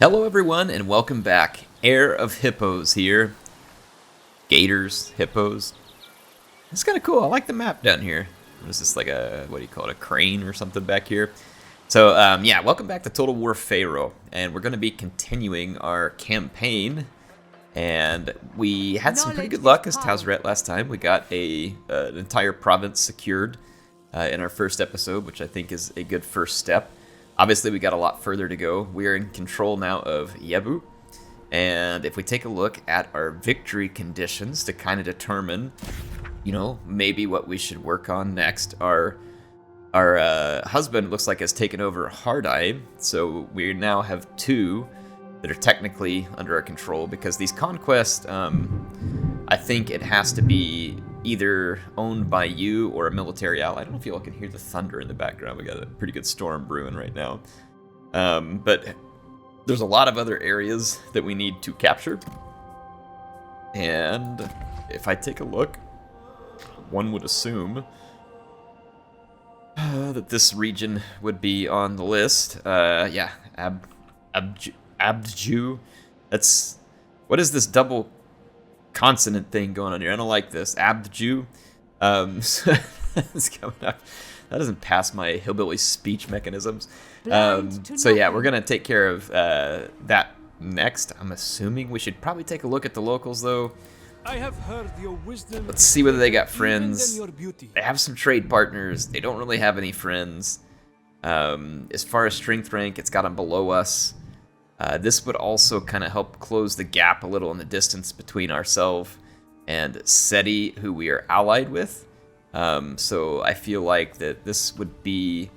Hello everyone and welcome back. Heir of Hippos here. Gators, hippos. It's kind of cool. I like the map down here. What is this, like a, what do you call it, a crane or something back here? So yeah, welcome back to Total War Pharaoh. And we're going to be continuing our campaign. And we had some pretty good luck as Tausret last time. We got an entire province secured in our first episode, which I think is a good first step. Obviously, we got a lot further to go. We are in control now of Yebu. And if we take a look at our victory conditions to kind of determine, you know, maybe what we should work on next, our husband looks like has taken over Hardai. So we now have two that are technically under our control because these conquests, I think it has to be either owned by you or a military ally. I don't know if you all can hear the thunder in the background. We got a pretty good storm brewing right now. But there's a lot of other areas that we need to capture. And if I take a look, one would assume that this region would be on the list. Yeah, Abdju. That's, what is this double consonant thing going on here? I don't like this. Abdju. It's coming up. That doesn't pass my hillbilly speech mechanisms. So yeah, we're gonna take care of that next. I'm assuming we should probably take a look at the locals though. I have heard your wisdom. Let's see whether they got friends. They have some trade partners. They don't really have any friends. As far as strength rank, it's got them below us. This would also kind of help close the gap a little in the distance between ourselves and Seti, who we are allied with. So I feel like that this would be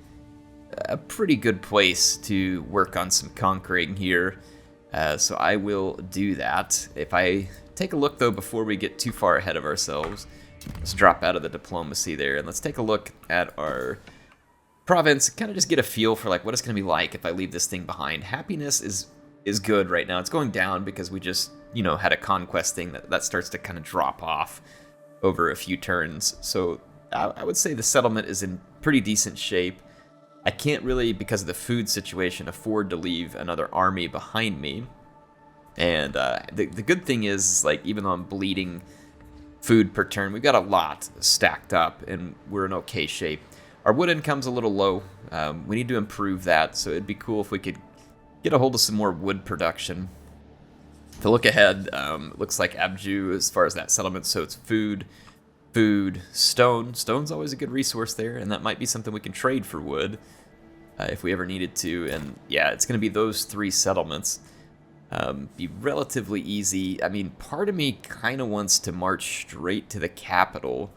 a pretty good place to work on some conquering here. So I will do that. If I take a look, though, before we get too far ahead of ourselves, let's drop out of the diplomacy there, and let's take a look at our province, kind of just get a feel for like what it's going to be like if I leave this thing behind. Happiness is good right now. It's going down because we just, you know, had a conquest thing that starts to kind of drop off over a few turns. So I would say the settlement is in pretty decent shape. I can't really, because of the food situation, afford to leave another army behind me. And the good thing is, like, even though I'm bleeding food per turn, we've got a lot stacked up and we're in okay shape. Our wood income's a little low. We need to improve that, so it'd be cool if we could get a hold of some more wood production. To look ahead, it looks like Abju as far as that settlement, so it's food, stone. Stone's always a good resource there, and that might be something we can trade for wood if we ever needed to. And yeah, it's going to be those three settlements. Be relatively easy. I mean, part of me kind of wants to march straight to the capital.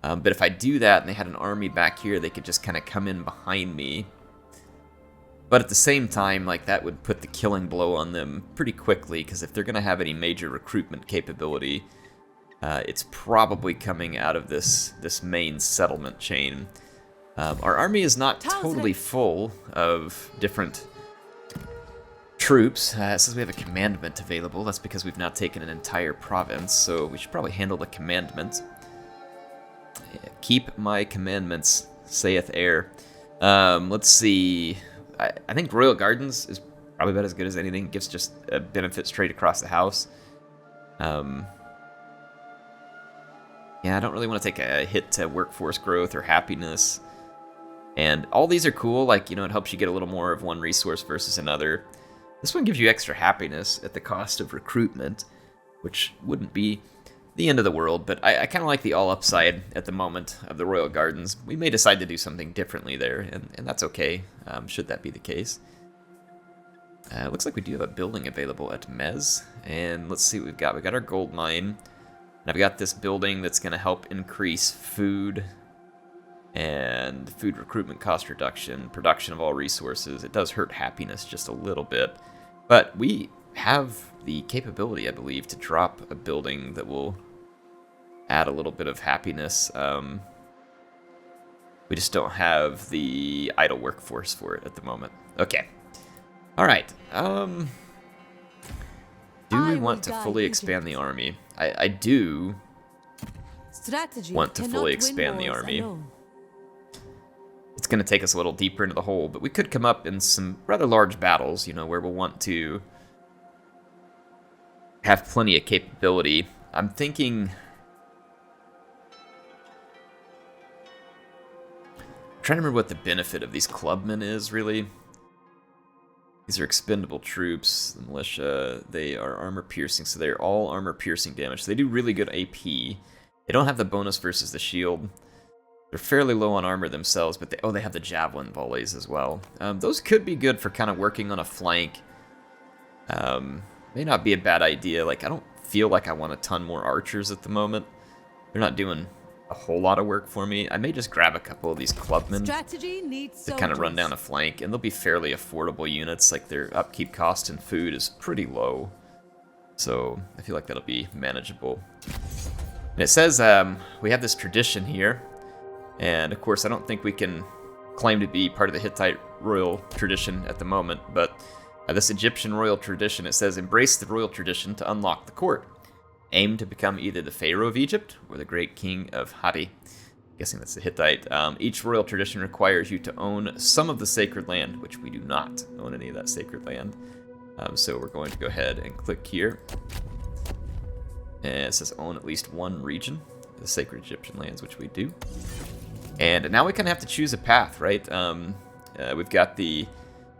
But if I do that and they had an army back here, they could just kind of come in behind me. But at the same time, like, that would put the killing blow on them pretty quickly, because if they're going to have any major recruitment capability, it's probably coming out of this main settlement chain. Our army is not totally full of different troops. It says we have a commandment available. That's because we've now taken an entire province, so we should probably handle the commandment. Keep my commandments, saith heir. Let's see. I think Royal Gardens is probably about as good as anything. It gives just benefits straight across the house. Yeah, I don't really want to take a hit to workforce growth or happiness. And all these are cool. Like, you know, it helps you get a little more of one resource versus another. This one gives you extra happiness at the cost of recruitment, which wouldn't be the end of the world, but I kind of like the all upside at the moment of the Royal Gardens. We may decide to do something differently there, and that's okay, should that be the case. Looks like we do have a building available at Mez, and let's see what we've got. We've got our gold mine, and I've got this building that's going to help increase food and food recruitment cost reduction, production of all resources. It does hurt happiness just a little bit, but we have the capability, I believe, to drop a building that will add a little bit of happiness. We just don't have the idle workforce for it at the moment. Okay. All right. Do we want to fully expand the army? I do want to fully expand the army. it's going to take us a little deeper into the hole, but we could come up in some rather large battles, you know, where we'll want to have plenty of capability. I'm thinking... I'm trying to remember what the benefit of these clubmen is, really. These are expendable troops. The militia, they are armor-piercing, so they're all armor-piercing damage. So they do really good AP. They don't have the bonus versus the shield. They're fairly low on armor themselves, but they have the javelin volleys as well. Those could be good for kind of working on a flank. May not be a bad idea. Like, I don't feel like I want a ton more archers at the moment. They're not doing a whole lot of work for me. I may just grab a couple of these clubmen to kind of run down a flank, and they'll be fairly affordable units. Like, their upkeep cost and food is pretty low, so I feel like that'll be manageable. And it says we have this tradition here, and of course I don't think we can claim to be part of the Hittite royal tradition at the moment, but this Egyptian royal tradition, it says, embrace the royal tradition to unlock the court. Aim to become either the Pharaoh of Egypt or the great king of Hatti. Guessing that's the Hittite. Each royal tradition requires you to own some of the sacred land, which we do not own any of that sacred land. So we're going to go ahead and click here. And it says own at least one region, the sacred Egyptian lands, which we do. And now we kind of have to choose a path, right? We've got the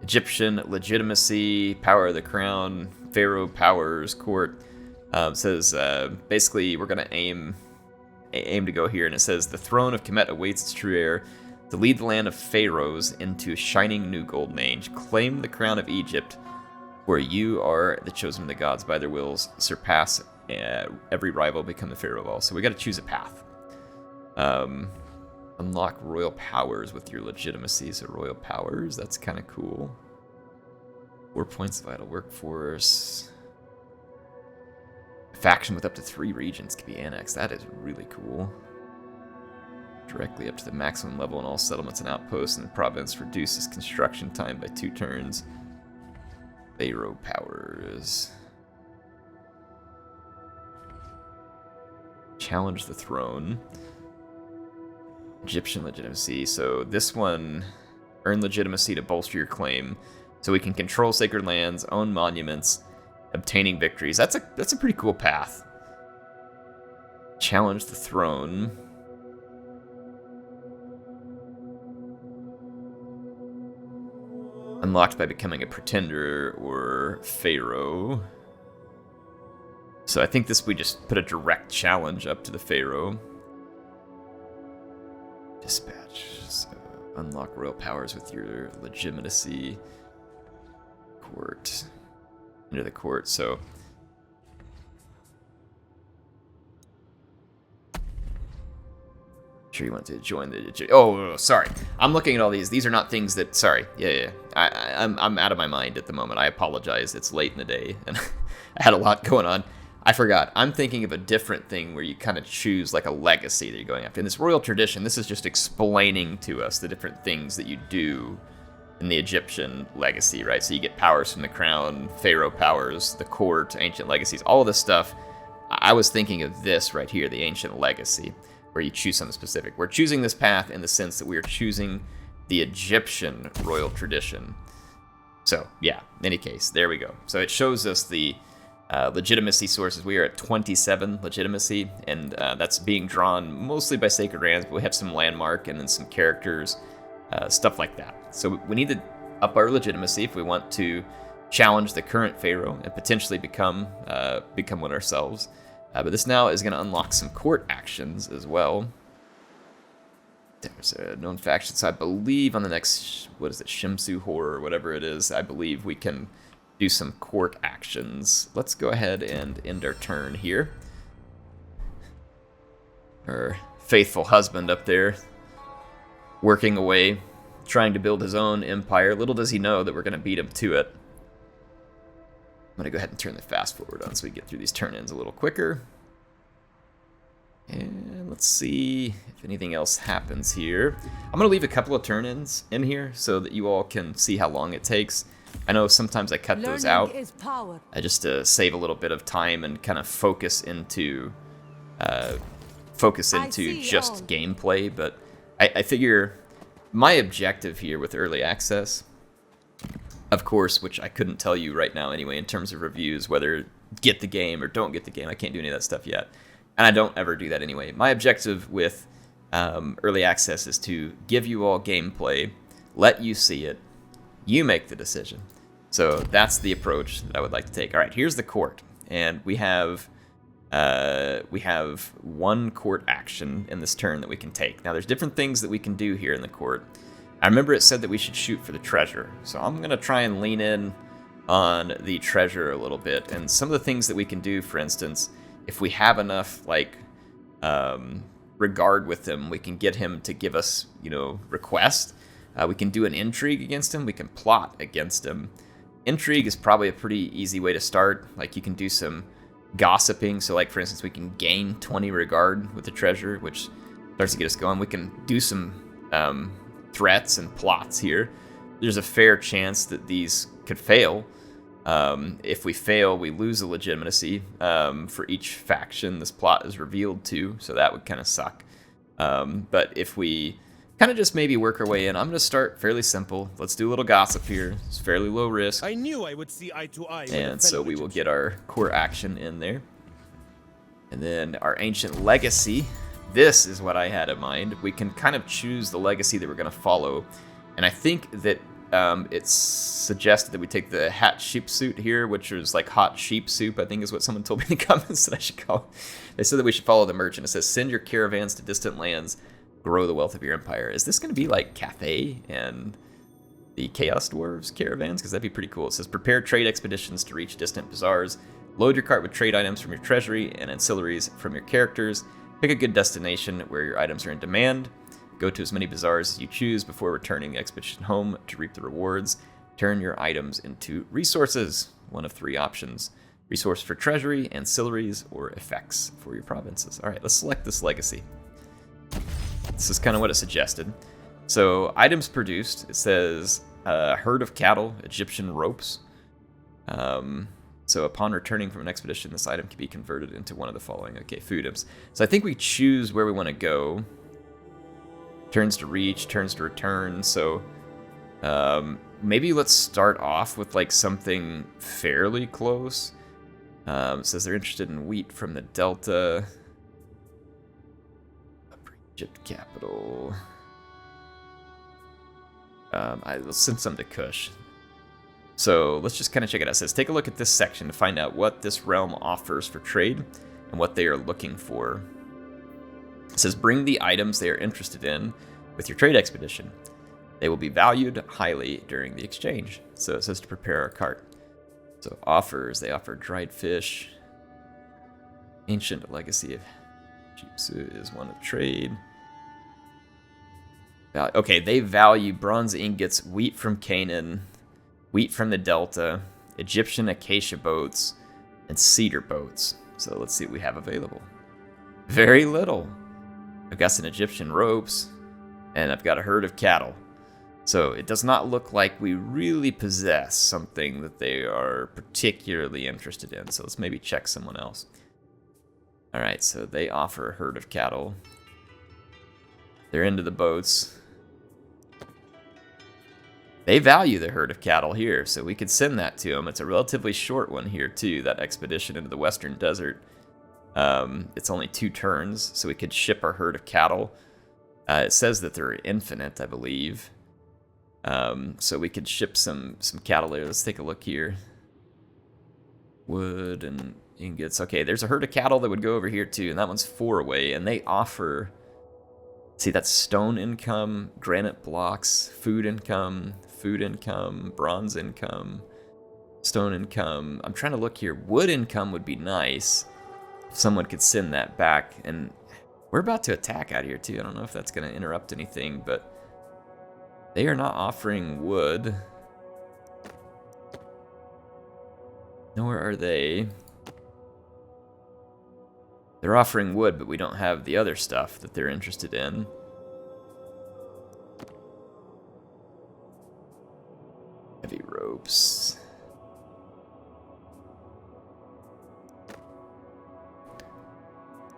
Egyptian legitimacy, power of the crown, Pharaoh powers, court. It says basically we're going to aim to go here, and it says the throne of Kemet awaits its true heir to lead the land of pharaohs into a shining new golden age. Claim the crown of Egypt, where you are the chosen of the gods. By their wills surpass every rival, become the pharaoh of all. So we got to choose a path. Unlock royal powers with your legitimacy. So royal powers, that's kind of cool. 4 points of vital workforce. Faction with up to 3 regions can be annexed. That is really cool. Directly up to the maximum level in all settlements and outposts in the province. Reduces construction time by 2 turns. Pharaoh powers. Challenge the throne. Egyptian legitimacy. So this one, earn legitimacy to bolster your claim. So we can control sacred lands, own monuments, obtaining victories. That's a pretty cool path. Challenge the throne. Unlocked by becoming a pretender or pharaoh. So I think we just put a direct challenge up to the pharaoh. Dispatch. So unlock royal powers with your legitimacy. Court. Into the court, so sure you want to join the... Oh, sorry. I'm looking at all these. These are not things that... Sorry. Yeah. I'm out of my mind at the moment. I apologize. It's late in the day, and I had a lot going on. I forgot. I'm thinking of a different thing where you kind of choose like a legacy that you're going after. In this royal tradition, this is just explaining to us the different things that you do in the Egyptian legacy, right? So you get powers from the crown, pharaoh powers, the court, ancient legacies, all of this stuff. I was thinking of this right here, the ancient legacy, where you choose something specific. We're choosing this path in the sense that we are choosing the Egyptian royal tradition. So yeah, in any case, there we go. So it shows us the legitimacy sources. We are at 27 legitimacy, and that's being drawn mostly by sacred lands, but we have some landmark and then some characters, stuff like that. So we need to up our legitimacy if we want to challenge the current pharaoh and potentially become one ourselves. But this now is going to unlock some court actions as well. There's a known faction, so I believe on the next, what is it, Shimsu Horror or whatever it is, I believe we can do some court actions. Let's go ahead and end our turn here. Our faithful husband up there, working away, trying to build his own empire. Little does he know that we're going to beat him to it. I'm going to go ahead and turn the fast forward on so we get through these turn-ins a little quicker. And let's see if anything else happens here. I'm going to leave a couple of turn-ins in here so that you all can see how long it takes. I know sometimes I cut those out just to save a little bit of time and kind of focus into just gameplay, but I figure my objective here with early access, of course, which I couldn't tell you right now anyway in terms of reviews, whether get the game or don't get the game. I can't do any of that stuff yet. And I don't ever do that anyway. My objective with early access is to give you all gameplay, let you see it, you make the decision. So that's the approach that I would like to take. All right, here's the court, and we have one court action in this turn that we can take. Now, there's different things that we can do here in the court. I remember it said that we should shoot for the treasure, so I'm gonna try and lean in on the treasure a little bit. And some of the things that we can do, for instance, if we have enough like regard with him, we can get him to give us, request. We can do an intrigue against him. We can plot against him. Intrigue is probably a pretty easy way to start. Like, you can do some gossiping. So, like, for instance, we can gain 20 regard with the treasure, which starts to get us going. We can do some threats and plots here. There's a fair chance that these could fail. If we fail, we lose a legitimacy for each faction this plot is revealed to, so that would kind of suck. But if we kind of just maybe work our way in, I'm going to start fairly simple. Let's do a little gossip here. It's fairly low risk. I knew I would see eye to eye. And so we will get our core action in there. And then our ancient legacy. This is what I had in mind. We can kind of choose the legacy that we're going to follow. And I think that it's suggested that we take the hat sheep suit here, which is like hot sheep soup, I think is what someone told me in the comments that I should call it. They said that we should follow the merchant. It says, send your caravans to distant lands, grow the wealth of your empire. Is this going to be like Cathay and the Chaos Dwarves caravans? Because that'd be pretty cool. It says, prepare trade expeditions to reach distant bazaars. Load your cart with trade items from your treasury and ancillaries from your characters. Pick a good destination where your items are in demand. Go to as many bazaars as you choose before returning the expedition home to reap the rewards. Turn your items into resources. One of three options. Resource for treasury, ancillaries, or effects for your provinces. All right, let's select this legacy. This is kind of what it suggested. So, items produced. It says, herd of cattle, Egyptian ropes. So upon returning from an expedition, this item can be converted into one of the following. Okay, food items. So I think we choose where we want to go. Turns to reach, turns to return. So maybe let's start off with like something fairly close. It says they're interested in wheat from the Delta. Egypt capital. Let's send some to Kush. So let's just kind of check it out. It says, take a look at this section to find out what this realm offers for trade and what they are looking for. It says, bring the items they are interested in with your trade expedition. They will be valued highly during the exchange. So it says to prepare a cart. So offers, they offer dried fish. Ancient legacy of Jitsu is one of trade. Okay, they value bronze ingots, wheat from Canaan, wheat from the Delta, Egyptian acacia boats, and cedar boats. So let's see what we have available. Very little. I've got some Egyptian ropes, and I've got a herd of cattle. So it does not look like we really possess something that they are particularly interested in. So let's maybe check someone else. All right, so they offer a herd of cattle. They're into the boats. They value the herd of cattle here, so we could send that to them. It's a relatively short one here, too, that expedition into the Western Desert. It's only 2 turns, so we could ship our herd of cattle. It says that they're infinite, I believe. So we could ship some cattle there. Let's take a look here. Wood and ingots. Okay, there's a herd of cattle that would go over here, too, and that one's 4 away, and they offer... See, that's stone income, granite blocks, food income, bronze income, stone income. I'm trying to look here. Wood income would be nice if someone could send that back. And we're about to attack out here, too. I don't know if that's going to interrupt anything, but they are not offering wood. Nor are they. They're offering wood, but we don't have the other stuff that they're interested in. Heavy ropes.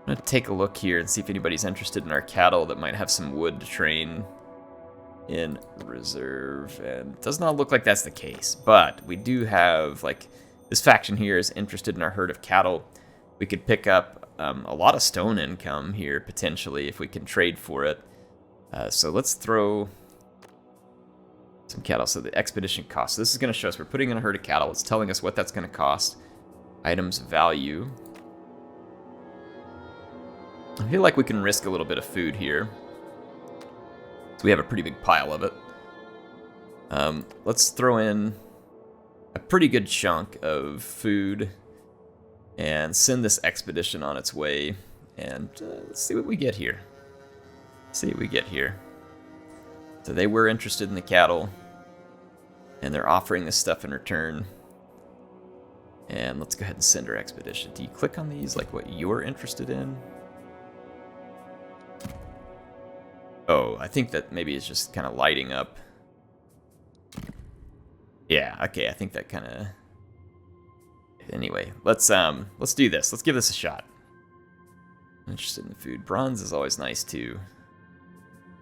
I'm gonna take a look here and see if anybody's interested in our cattle that might have some wood to train in reserve, and it does not look like that's the case, but we do have, like, this faction here is interested in our herd of cattle. We could pick up a lot of stone income here, potentially, if we can trade for it. So let's throw some cattle. So the expedition cost. So this is going to show us we're putting in a herd of cattle. It's telling us what that's going to cost. Items value. I feel like we can risk a little bit of food here. So we have a pretty big pile of it. Let's throw in a pretty good chunk of food and send this expedition on its way. And let's see what we get here. Let's see what we get here. So they were interested in the cattle, and they're offering this stuff in return. And let's go ahead and send our expedition. Do you click on these, like what you're interested in? Oh, I think that maybe it's just kind of lighting up. Yeah, okay, I think that kind of... Anyway, let's do this. Let's give this a shot. I'm interested in the food. Bronze is always nice too.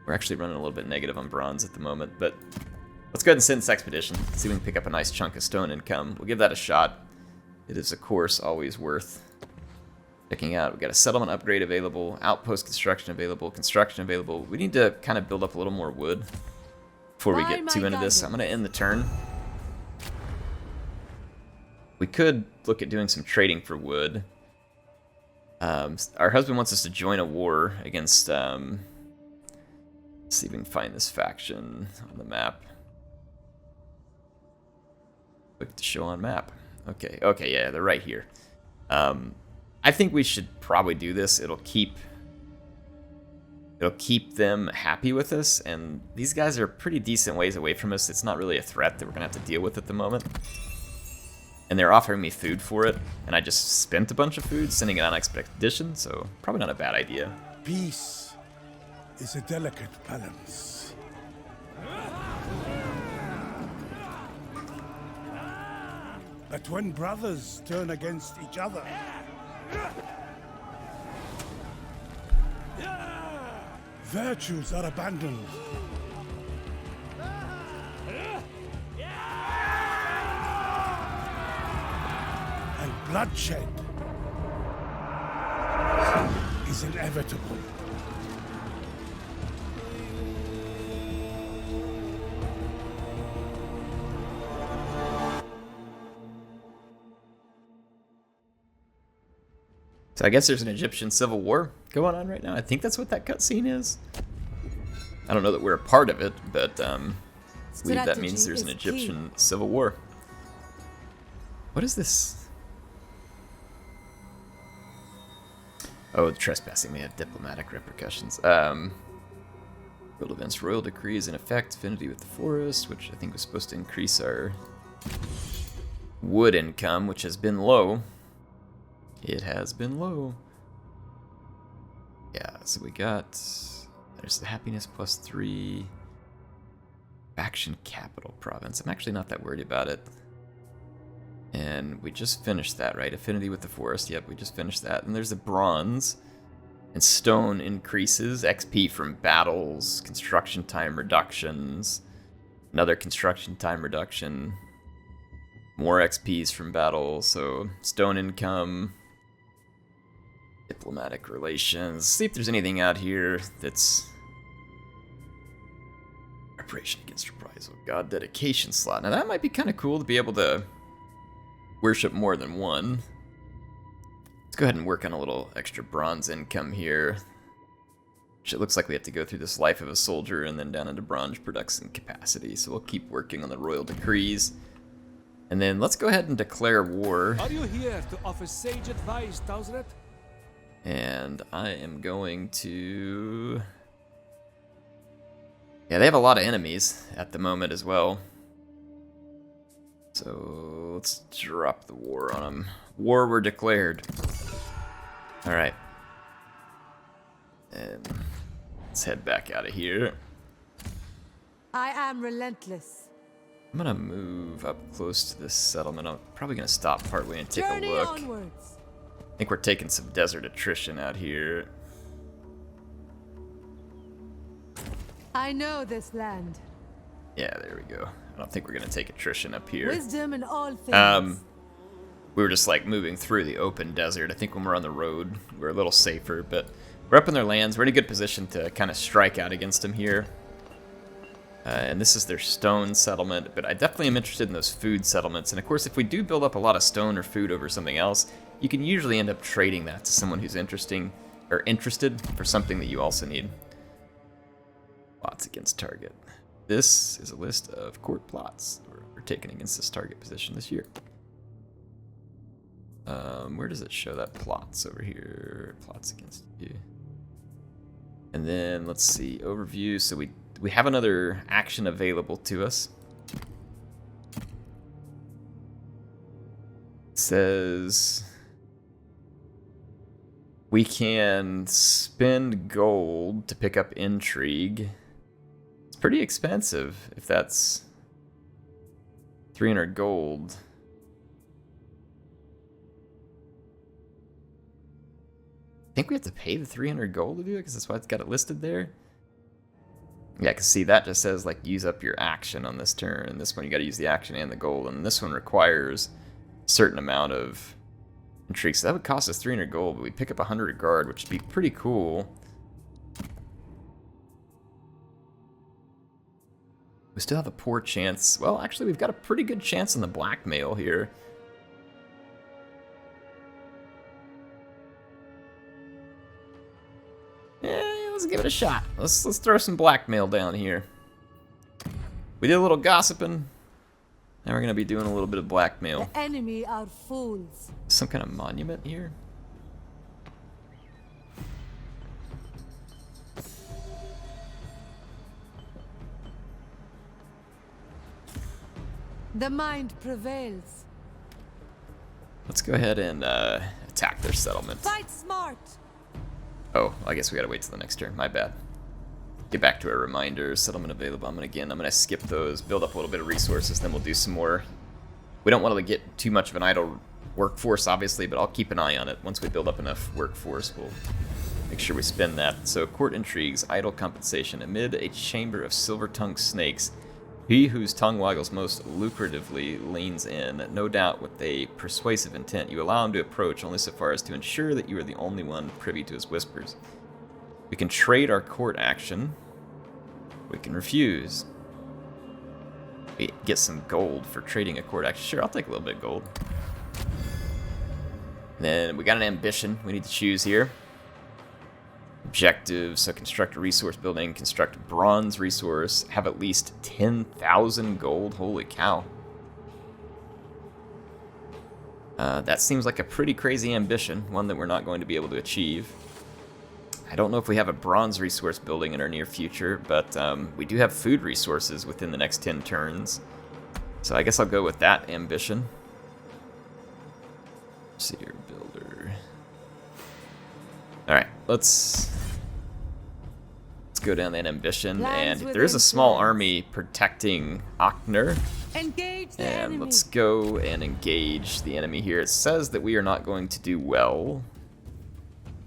We're actually running a little bit negative on bronze at the moment, but let's go ahead and send this expedition. See if we can pick up a nice chunk of stone income. We'll give that a shot. It is, of course, always worth checking out. We've got a settlement upgrade available, outpost construction available. We need to kind of build up a little more wood before we get too into this. I'm going to end the turn. We could look at doing some trading for wood. Our husband wants us to join a war against... let's see if we can find this faction on the map. Click to show on map. Okay, yeah, they're right here. I think we should probably do this. It'll keep them happy with us, and these guys are pretty decent ways away from us. It's not really a threat that we're gonna have to deal with at the moment. And they're offering me food for it, and I just spent a bunch of food sending it on expedition, so probably not a bad idea. Peace is a delicate balance. But when brothers turn against each other, virtues are abandoned. And bloodshed is inevitable. So I guess there's an Egyptian civil war going on right now. I think that's what that cutscene is. I don't know that we're a part of it, but I believe that means there's an Egyptian civil war. What is this? Oh, the trespassing may have diplomatic repercussions. World events, royal decrees in effect, affinity with the forest, which I think was supposed to increase our wood income, which has been low. It has been low. Yeah, so we got... There's the happiness +3. Faction capital province. I'm actually not that worried about it. And we just finished that, right? Affinity with the forest. Yep, we just finished that. And there's the bronze. And stone increases. XP from battles. Construction time reductions. Another construction time reduction. More XPs from battle. So stone income. Diplomatic relations. See if there's anything out here that's... Preparation against reprisal. God dedication slot. Now that might be kind of cool to be able to worship more than one. Let's go ahead and work on a little extra bronze income here. Which it looks like we have to go through this life of a soldier and then down into bronze production capacity. So we'll keep working on the royal decrees. And then let's go ahead and declare war. Are you here to offer sage advice, Tausret? And I am going to... Yeah, they have a lot of enemies at the moment as well. So let's drop the war on them. War were declared. Alright. And let's head back out of here. I am relentless. I'm gonna move up close to this settlement. I'm probably gonna stop partway and take Journey a look. onwards. I think we're taking some desert attrition out here. I I know this land. Yeah, there we go. I don't think we're gonna take attrition up here. Wisdom in all things. We were just like moving through the open desert. I think when we're on the road, we're a little safer, but we're up in their lands. We're in a good position to kind of strike out against them here. And this is their stone settlement, but I definitely am interested in those food settlements. And of course, if we do build up a lot of stone or food over something else, you can usually end up trading that to someone who's interested for something that you also need. Plots against target. This is a list of court plots that were taken against this target position this year. Where does it show that? Plots over here. Plots against you. And then let's see, overview. So we have another action available to us. It says we can spend gold to pick up intrigue. It's pretty expensive if that's 300 gold. I think we have to pay the 300 gold to do it because that's why it's got it listed there. Yeah, because see, that just says, like, use up your action on this turn. And this one, you got to use the action and the gold. And this one requires a certain amount of intrigue. So that would cost us 300 gold, but we pick up 100 guard, which would be pretty cool. We still have a poor chance. Well, actually, we've got a pretty good chance on the blackmail here. Let's give it a shot. Let's throw some blackmail down here. We did a little gossiping. Now we're gonna be doing a little bit of blackmail. The enemy are fools. Some kind of monument here. The mind prevails. Let's go ahead and attack their settlement. Fight smart. Oh, I guess we gotta wait till the next turn. My bad. Get back to our reminders. Settlement available. I'm gonna skip those, build up a little bit of resources, then we'll do some more. We don't want to get too much of an idle workforce, obviously, but I'll keep an eye on it. Once we build up enough workforce, we'll make sure we spend that. So, court intrigues, idle compensation. Amid a chamber of silver-tongued snakes, he whose tongue waggles most lucratively leans in, no doubt with a persuasive intent. You allow him to approach only so far as to ensure that you are the only one privy to his whispers. We can trade our court action. We can refuse. We get some gold for trading a court action. Sure, I'll take a little bit of gold. Then we got an ambition we need to choose here. Objectives, so construct a resource building, construct a bronze resource, have at least 10,000 gold. Holy cow. That seems like a pretty crazy ambition, one that we're not going to be able to achieve. I don't know if we have a bronze resource building in our near future, but we do have food resources within the next 10 turns. So I guess I'll go with that ambition. Let's see here, builder. Alright, let's go down that ambition, and there is a small army protecting Akner. Engage the And enemy. let's go and engage the enemy here. It says that we are not going to do well.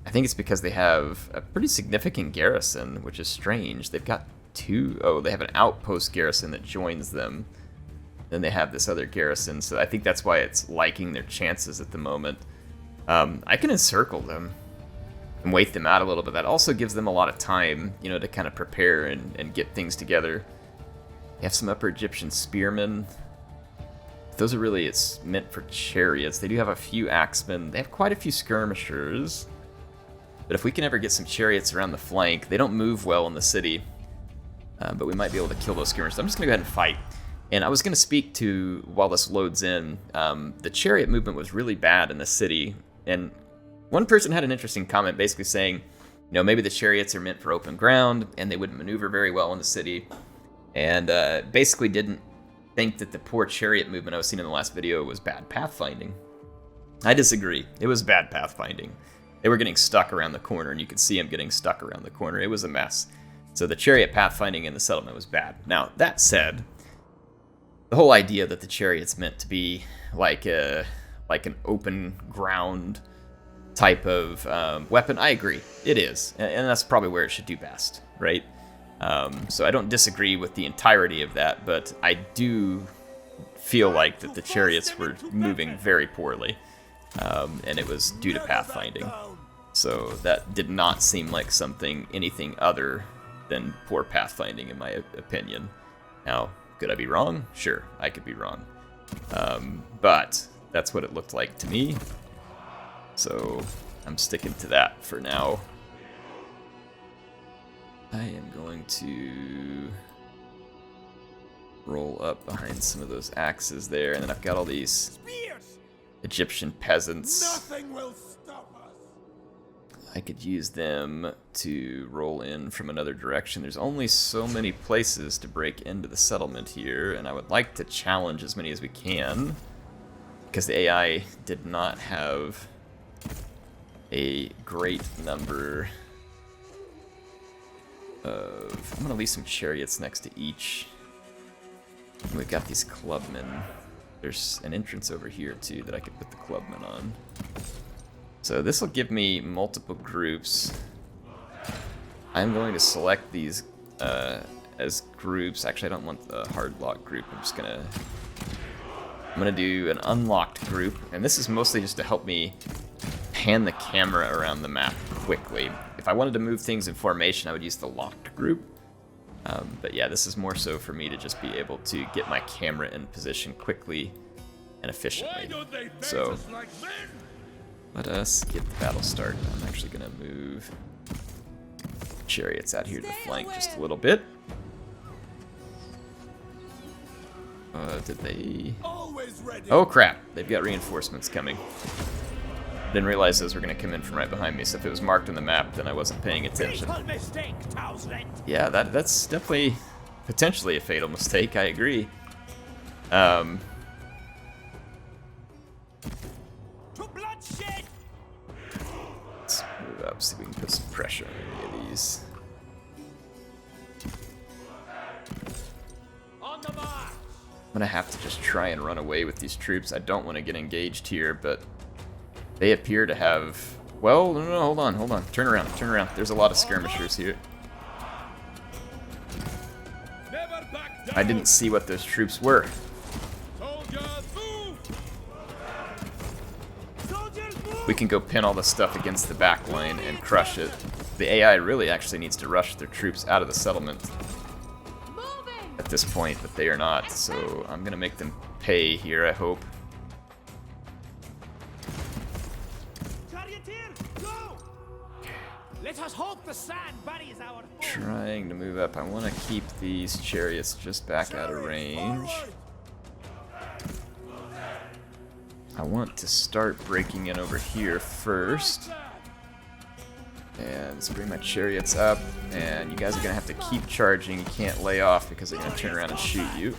I think it's because they have a pretty significant garrison, which is strange. They've got they have an outpost garrison that joins them. Then they have this other garrison, so I think that's why it's liking their chances at the moment. I can encircle them and wait them out a little bit. That also gives them a lot of time, you know, to kind of prepare and get things together. They have some Upper Egyptian spearmen. Those are really, it's meant for chariots. They do have a few axemen. They have quite a few skirmishers. But if we can ever get some chariots around the flank, they don't move well in the city. But we might be able to kill those skirmishers. I'm just going to go ahead and fight. And I was going to speak to, while this loads in, the chariot movement was really bad in the city. And one person had an interesting comment basically saying, you know, maybe the chariots are meant for open ground and they wouldn't maneuver very well in the city. And basically didn't think that the poor chariot movement I was seeing in the last video was bad pathfinding. I disagree. It was bad pathfinding. They were getting stuck around the corner, and you could see them getting stuck around the corner. It was a mess. So the chariot pathfinding in the settlement was bad. Now, that said, the whole idea that the chariot's meant to be like an open ground type of weapon, I agree. It is. And that's probably where it should do best, right? So I don't disagree with the entirety of that, but I do feel like that the chariots were moving very poorly, and it was due to pathfinding. So that did not seem like anything other than poor pathfinding, in my opinion. Now, could I be wrong? Sure, I could be wrong. But that's what it looked like to me. So I'm sticking to that for now. I am going to roll up behind some of those axes there, and then I've got all these Egyptian peasants. Nothing will stop us. I could use them to roll in from another direction. There's only so many places to break into the settlement here, and I would like to challenge as many as we can, because the AI did not have a great number of... I'm going to leave some chariots next to each. And we've got these clubmen. There's an entrance over here, too, that I could put the clubmen on. So this will give me multiple groups. I'm going to select these as groups. Actually, I don't want the hard lock group. I'm gonna do an unlocked group, and this is mostly just to help me pan the camera around the map quickly. If I wanted to move things in formation, I would use the locked group. But yeah, this is more so for me to just be able to get my camera in position quickly and efficiently. So let us get the battle started. I'm actually going to move chariots out here to the flank just a little bit. Did they... Oh crap, they've got reinforcements coming. Didn't realize those were going to come in from right behind me, so if it was marked on the map, then I wasn't paying attention. Yeah, that's definitely potentially a fatal mistake, I agree. Let's move up, see if we can put some pressure on any of these. I'm gonna have to just try and run away with these troops. I don't want to get engaged here, but they appear to have... Well, no, hold on. Turn around. There's a lot of skirmishers here. I didn't see what those troops were. We can go pin all this stuff against the back line and crush it. The AI really actually needs to rush their troops out of the settlement at this point, but they are not, so I'm gonna make them pay here, I hope. Let us hope the sand buries our foe. Trying to move up. I want to keep these chariots just back out of range. I want to start breaking in over here first. And let's bring my chariots up. And you guys are going to have to keep charging. You can't lay off because they're going to turn around and shoot you.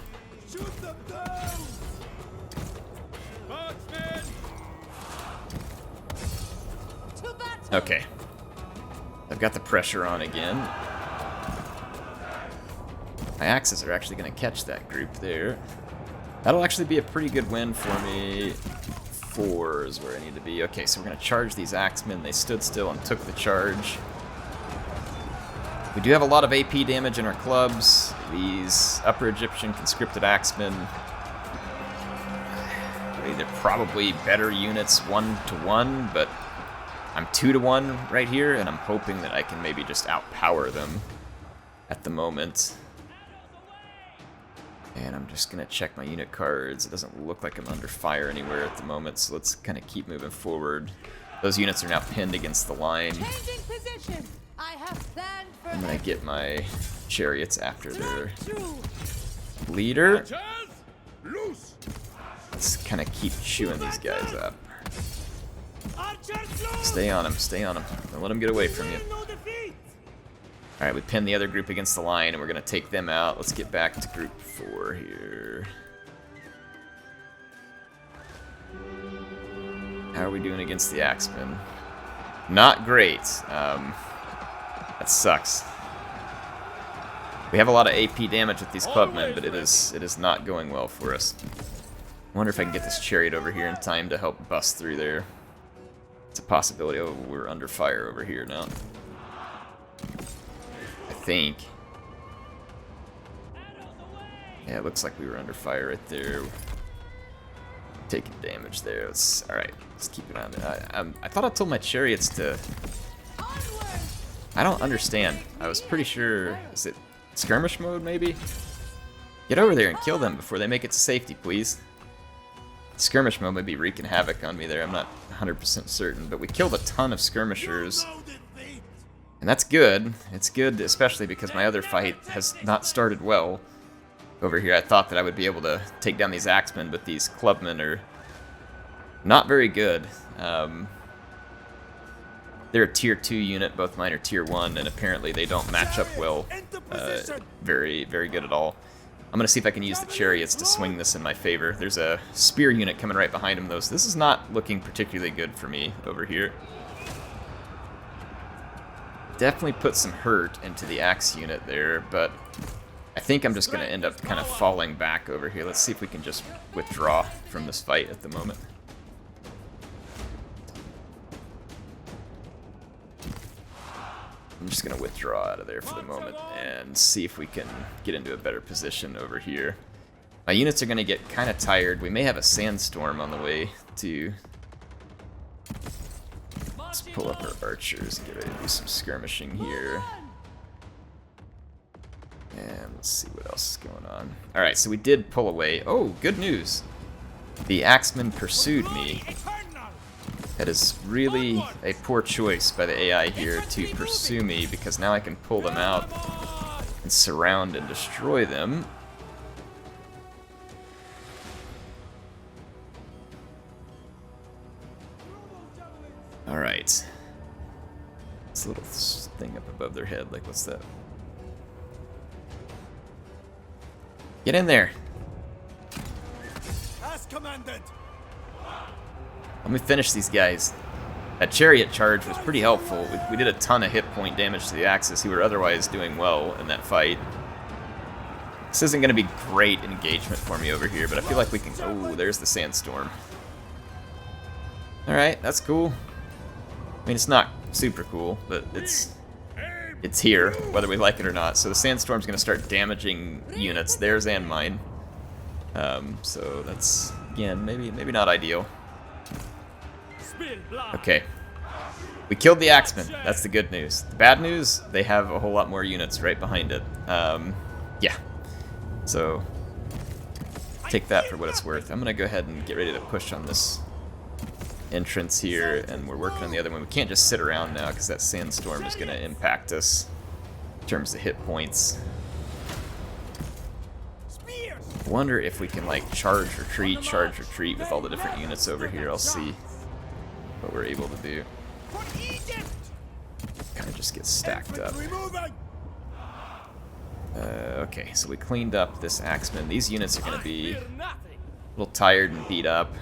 Okay. I've got the pressure on again. My axes are actually going to catch that group there. That'll actually be a pretty good win for me. 4 is where I need to be. Okay, so we're going to charge these axemen. They stood still and took the charge. We do have a lot of AP damage in our clubs. These Upper Egyptian conscripted axemen, they're probably better units 1-to-1, but I'm 2-to-1 right here, and I'm hoping that I can maybe just outpower them at the moment. And I'm just going to check my unit cards. It doesn't look like I'm under fire anywhere at the moment, so let's kind of keep moving forward. Those units are now pinned against the line. Changing position. I have planned for I'm going to get my chariots after their leader. Let's kind of keep chewing these guys up. Stay on him, Don't let him get away from you. Alright, we pinned the other group against the line, and we're going to take them out. Let's get back to group 4 here. How are we doing against the Axemen? Not great. That sucks. We have a lot of AP damage with these clubmen, but it is not going well for us. I wonder if I can get this chariot over here in time to help bust through there. It's a possibility. Oh, we're under fire over here now. I think. Yeah, it looks like we were under fire right there. Taking damage there. Alright, let's keep it on. I thought I told my chariots to... I don't understand. I was pretty sure... Is it skirmish mode, maybe? Get over there and kill them before they make it to safety, please. Skirmish mode may be wreaking havoc on me there. I'm not 100% certain. But we killed a ton of skirmishers. And that's good. It's good, especially because my other fight has not started well. Over here, I thought that I would be able to take down these axemen, but these clubmen are not very good. They're a tier 2 unit, both mine are tier 1, and apparently they don't match up well very good at all. I'm going to see if I can use the chariots to swing this in my favor. There's a spear unit coming right behind him, though, so this is not looking particularly good for me over here. Definitely put some hurt into the axe unit there, but I think I'm just going to end up kind of falling back over here. Let's see if we can just withdraw from this fight at the moment. I'm just going to withdraw out of there for the moment and see if we can get into a better position over here. My units are going to get kind of tired. We may have a sandstorm on the way to... Let's pull up our archers and get ready to do some skirmishing here. And let's see what else is going on. Alright, so we did pull away. Oh, good news. The axemen pursued me. That is really a poor choice by the AI here to pursue me, because now I can pull them out and surround and destroy them. Alright. This little thing up above their head, like, what's that? Get in there. As commanded. Let me finish these guys. That chariot charge was pretty helpful. We did a ton of hit point damage to the Axis, who were otherwise doing well in that fight. This isn't going to be great engagement for me over here, but I feel like we can... Oh, there's the sandstorm. Alright, that's cool. I mean, it's not super cool, but it's here, whether we like it or not. So the sandstorm's going to start damaging units, theirs and mine. So that's, again, maybe not ideal. Okay. We killed the axemen. That's the good news. The bad news, they have a whole lot more units right behind it. Yeah. So, take that for what it's worth. I'm going to go ahead and get ready to push on this entrance here, and we're working on the other one. We can't just sit around now because that sandstorm is going to impact us in terms of hit points. I wonder if we can, like, charge, retreat with all the different units over here. I'll see what we're able to do. Kind of just get stacked up. Okay, so we cleaned up this axeman. These units are going to be a little tired and beat up.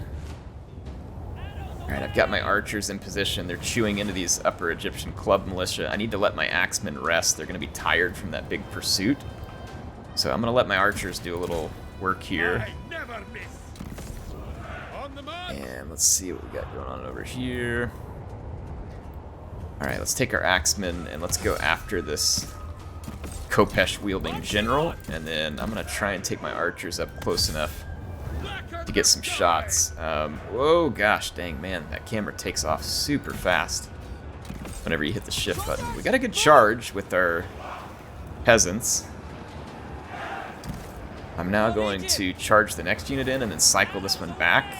Alright, I've got my archers in position. They're chewing into these upper Egyptian club militia. I need to let my axemen rest. They're going to be tired from that big pursuit. So I'm going to let my archers do a little work here. And let's see what we got going on over here. Alright, let's take our axemen and let's go after this Khopesh-wielding general. And then I'm going to try and take my archers up close enough to get some shots. Whoa, gosh, dang, man, that camera takes off super fast whenever you hit the shift button. We got a good charge with our peasants. I'm now going to charge the next unit in and then cycle this one back.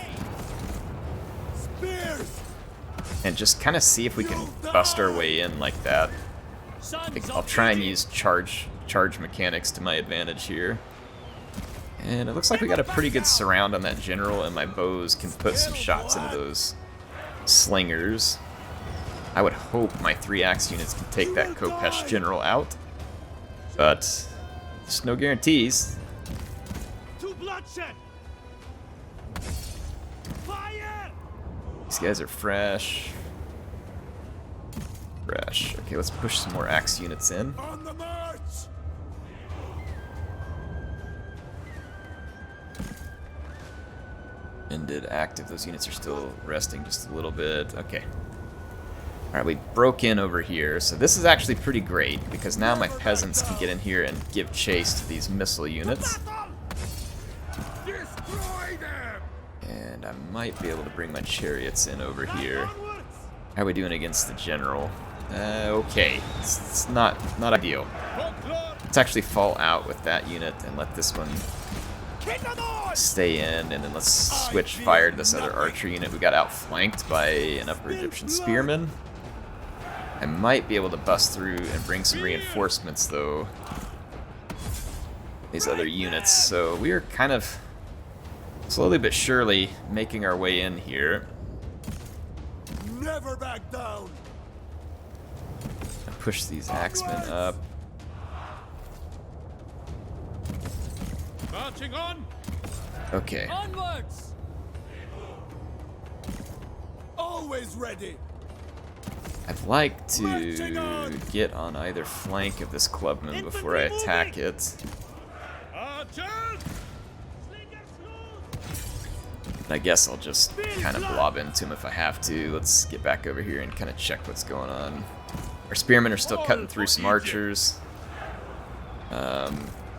And just kind of see if we can bust our way in like that. I think I'll try and use charge mechanics to my advantage here. And it looks like we got a pretty good surround on that general, and my bows can put some shots into those slingers. I would hope my 3 axe units can take that Khopesh general out, but just no guarantees. These guys are fresh. Okay, let's push some more axe units in. Ended active. Those units are still resting just a little bit. Okay. Alright, we broke in over here. So this is actually pretty great, because now my peasants can get in here and give chase to these missile units. I might be able to bring my chariots in over here. How are we doing against the general? Okay, it's not ideal. Let's actually fall out with that unit and let this one stay in, and then let's switch fire to this other archer unit. We got outflanked by an upper Egyptian spearman. I might be able to bust through and bring some reinforcements, though. These other units, so we are kind of slowly but surely making our way in here. Never back down. Push these axemen up. Marching on. Okay. Onwards! Always ready. I'd like to get on either flank of this clubman before I attack it. Archers! And I guess I'll just kind of blob into him if I have to. Let's get back over here and kind of check what's going on. Our spearmen are still cutting through some archers.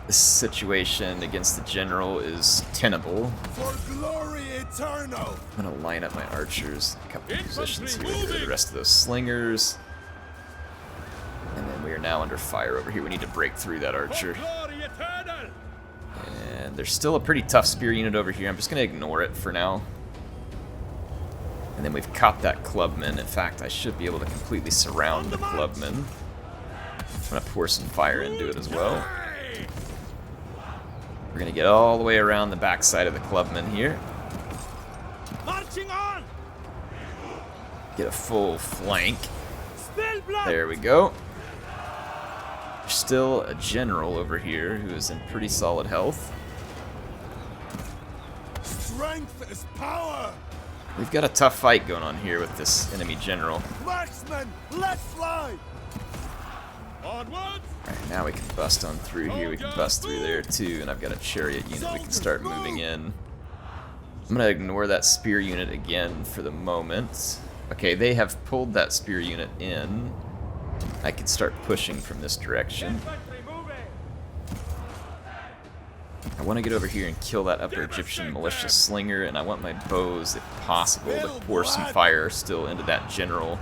This situation against the general is tenable. For glory eternal. I'm gonna line up my archers in a couple of positions here. Get rid of the rest of those slingers. And then we are now under fire over here. We need to break through that archer. Glory eternal. And there's still a pretty tough spear unit over here. I'm just gonna ignore it for now. And then we've caught that clubman. In fact, I should be able to completely surround the clubman. I'm gonna pour some fire into it as well. We're gonna get all the way around the backside of the clubman here. Marching on. Get a full flank. Spill blood. There we go. There's still a general over here who is in pretty solid health. Strength is power. We've got a tough fight going on here with this enemy general. Marksmen, let's fly. Onwards. Alright, now we can bust on through here. We can bust through there too, and I've got a chariot unit we can start moving in. I'm gonna ignore that spear unit again for the moment. Okay, they have pulled that spear unit in. I can start pushing from this direction. Infantry moving. I want to get over here and kill that upper Egyptian militia slinger, and I want my bows, if possible, to pour some fire still into that general.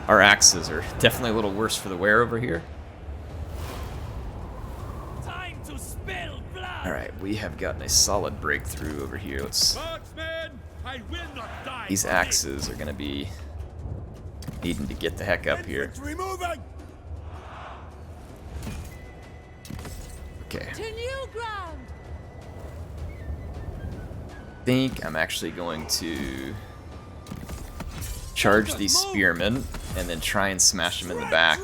Our axes are definitely a little worse for the wear over here. Time to spill blood. Alright, we have gotten a solid breakthrough over here. Marksmen, I will not die. These axes are going to be needing to get the heck up here. Infantry moving. Okay. To new ground! I think I'm actually going to charge these spearmen and then try and smash them in the back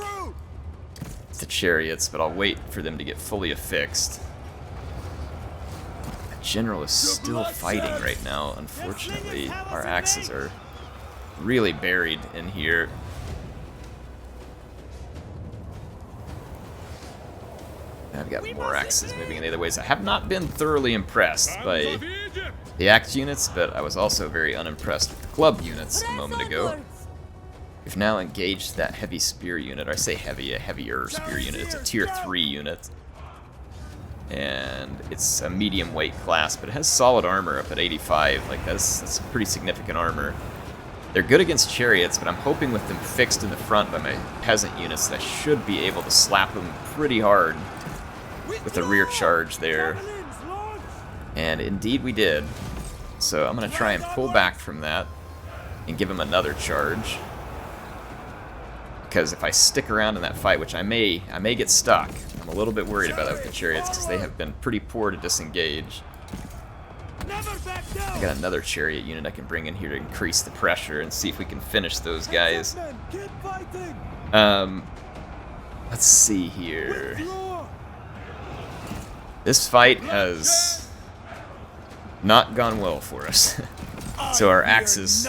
with the chariots, but I'll wait for them to get fully affixed. The general is still fighting right now, unfortunately. Our axes are really buried in here. I've got more axes moving in the other ways. I have not been thoroughly impressed by the axe units, but I was also very unimpressed with the club units a moment ago. We've now engaged that heavy spear unit, or I say heavy, a heavier spear unit. It's a tier 3 unit. And it's a medium weight class, but it has solid armor up at 85. Like, that's pretty significant armor. They're good against chariots, but I'm hoping with them fixed in the front by my peasant units that I should be able to slap them pretty hard with a rear charge there. And indeed we did. So I'm going to try and pull back from that and give him another charge. Because if I stick around in that fight, which I may get stuck. I'm a little bit worried about that with the chariots because they have been pretty poor to disengage. I got another chariot unit I can bring in here to increase the pressure and see if we can finish those guys. Let's see here. This fight has not gone well for us. So our axes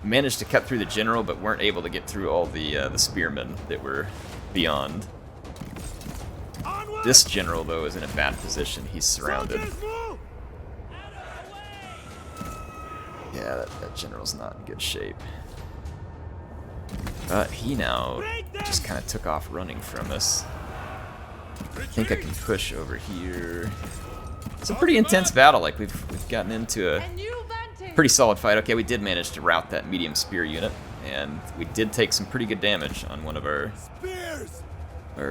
managed to cut through the general, but weren't able to get through all the spearmen that were beyond. This general, though, is in a bad position. He's surrounded. Yeah, that general's not in good shape. But he now just kind of took off running from us. I think I can push over here. It's a pretty intense battle. Like we've gotten into a Pretty solid fight. Okay, we did manage to rout that medium spear unit, and we did take some pretty good damage on one of our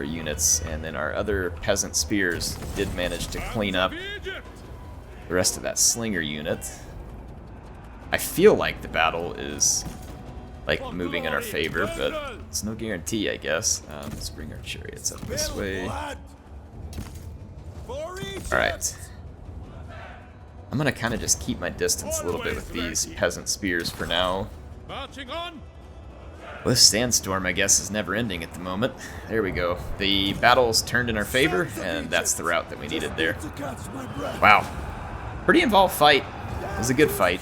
units, and then our other peasant spears did manage to clean up the rest of that slinger unit. I feel like the battle is like moving in our favor, but it's no guarantee, I guess. Let's bring our chariots up this way. Alright. I'm gonna kind of just keep my distance a little bit with these peasant spears for now. Marching on. Well, this sandstorm, I guess, is never ending at the moment. There we go. The battle's turned in our favor, and that's the route that we needed there. Wow. Pretty involved fight. It was a good fight.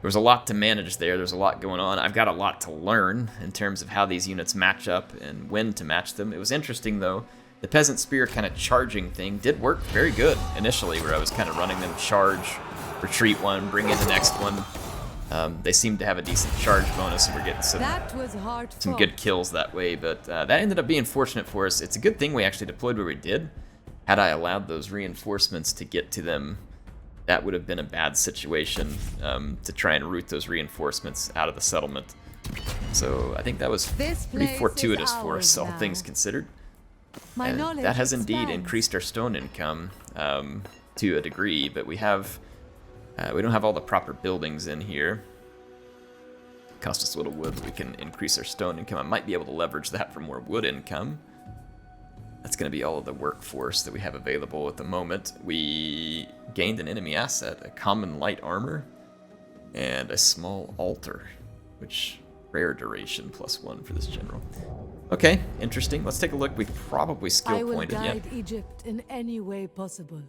There was a lot to manage there. There's a lot going on. I've got a lot to learn in terms of how these units match up and when to match them. It was interesting, though. The peasant spear kind of charging thing did work very good initially, where I was kind of running them charge, retreat one, bring in the next one. They seemed to have a decent charge bonus, and we're getting some good kills that way, but that ended up being fortunate for us. It's a good thing we actually deployed where we did. Had I allowed those reinforcements to get to them, that would have been a bad situation to try and route those reinforcements out of the settlement. So I think that was pretty fortuitous for us, all things considered. And that has indeed increased our stone income to a degree, but we don't have all the proper buildings in here. Cost us a little wood, but we can increase our stone income. I might be able to leverage that for more wood income. That's going to be all of the workforce that we have available at the moment. We gained an enemy asset, a common light armor, and a small altar, which rare duration +1 for this general. Okay, interesting. Let's take a look. We've probably skill pointed yet. I will guide Egypt in any way possible.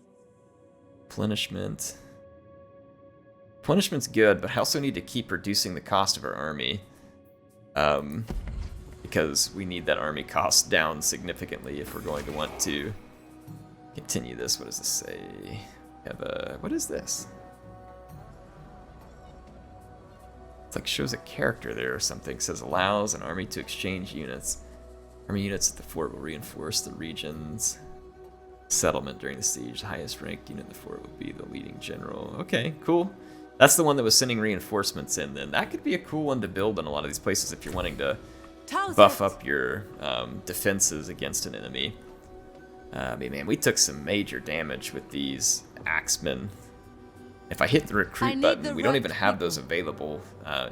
Replenishment. Replenishment's good, but I also need to keep reducing the cost of our army. Because we need that army cost down significantly if we're going to want to continue this. What does this say? We have a... What is this? It's like shows a character there or something. It says allows an army to exchange units. Army units at the fort will reinforce the region's settlement during the siege. The highest ranked unit in the fort will be the leading general. Okay, cool. That's the one that was sending reinforcements in then. That could be a cool one to build in a lot of these places if you're wanting to buff up your defenses against an enemy. I mean, man, we took some major damage with these axemen. If I hit the recruit button, we don't even have those available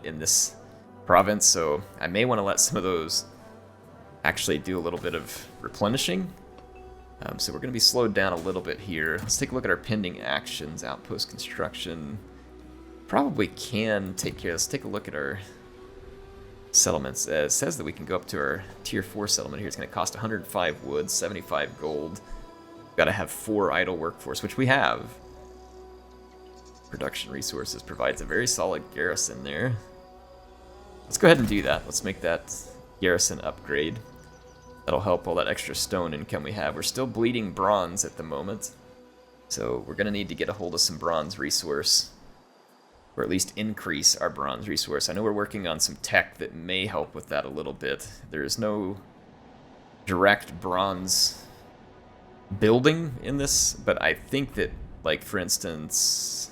in this province, so I may want to let some of those actually do a little bit of replenishing. So we're going to be slowed down a little bit here. Let's take a look at our pending actions. Outpost construction. Probably can take care of this. Take a look at our settlements. It says that we can go up to our tier 4 settlement here. It's going to cost 105 wood, 75 gold. We've got to have 4 idle workforce, which we have. Production resources provides a very solid garrison there. Let's go ahead and do that. Let's make that garrison upgrade. That'll help all that extra stone income we have. We're still bleeding bronze at the moment, so we're going to need to get a hold of some bronze resource, or at least increase our bronze resource. I know we're working on some tech that may help with that a little bit. There is no direct bronze building in this, but I think that, like, for instance,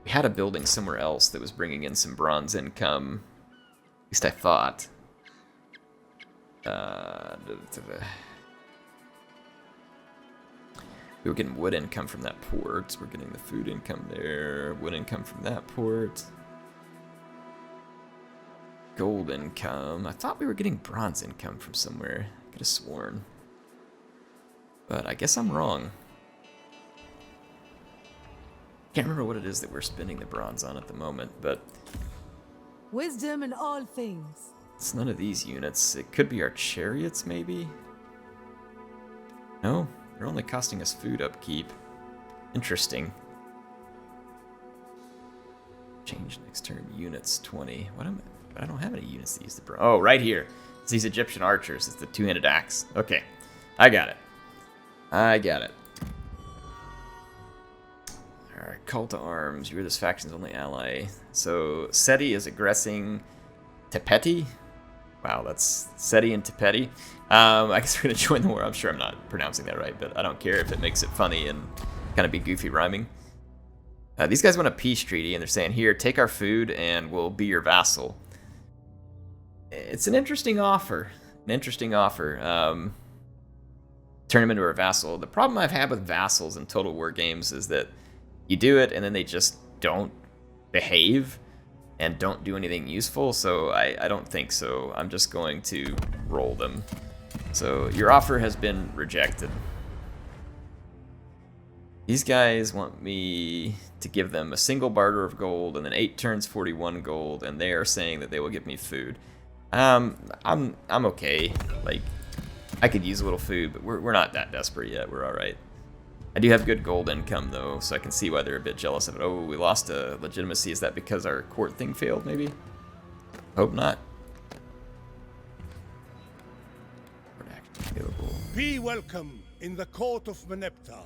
we had a building somewhere else that was bringing in some bronze income. At least I thought. We were getting wood income from that port. We're getting the food income there. Wood income from that port. Gold income. I thought we were getting bronze income from somewhere. I could have sworn. But I guess I'm wrong. Can't remember what it is that we're spending the bronze on at the moment, but... Wisdom in all things. It's none of these units. It could be our chariots, maybe? No? They're only costing us food upkeep. Interesting. Change next turn. Units 20. What am I? I don't have any units to use the bronze. Oh, right here. It's these Egyptian archers. It's the two-handed axe. Okay. I got it. I got it. Alright, call to arms. You're this faction's only ally. So, Seti is aggressing Tepeti. Wow, that's Seti and Tepeti. I guess we're going to join the war. I'm sure I'm not pronouncing that right, but I don't care if it makes it funny and kind of be goofy rhyming. These guys want a peace treaty, and they're saying, here, take our food, and we'll be your vassal. It's an interesting offer. An interesting offer. Turn them into a vassal. The problem I've had with vassals in Total War games is that you do it, and then they just don't behave and don't do anything useful, so I don't think so. I'm just going to roll them. So your offer has been rejected. These guys want me to give them a single barter of gold and then 8 turns 41 gold, and they are saying that they will give me food. I'm okay. Like, I could use a little food, but we're not that desperate yet. We're all right. I do have good gold income though, so I can see why they're a bit jealous of it. Oh, we lost a legitimacy. Is that because our court thing failed? Maybe. Hope not. Be welcome in the court of Meneptah,